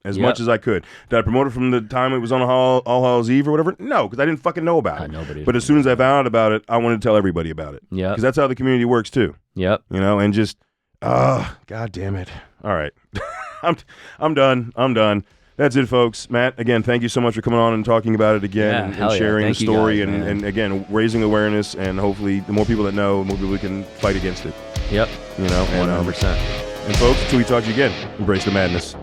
as much as I could. Did I promote it from the time it was on All Hallows Eve or whatever? No, because I didn't fucking know about it. But as soon as I found out about it, I wanted to tell everybody about it. Yeah. Because that's how the community works too. Yep. You know, and just, God damn it. All right. I'm done. That's it, folks. Matt, again, thank you so much for coming on and talking about it again and sharing the story and again, raising awareness, and hopefully the more people that know, the more people can fight against it. Yep. You know, 100%. And folks, until we talk to you again, embrace the madness.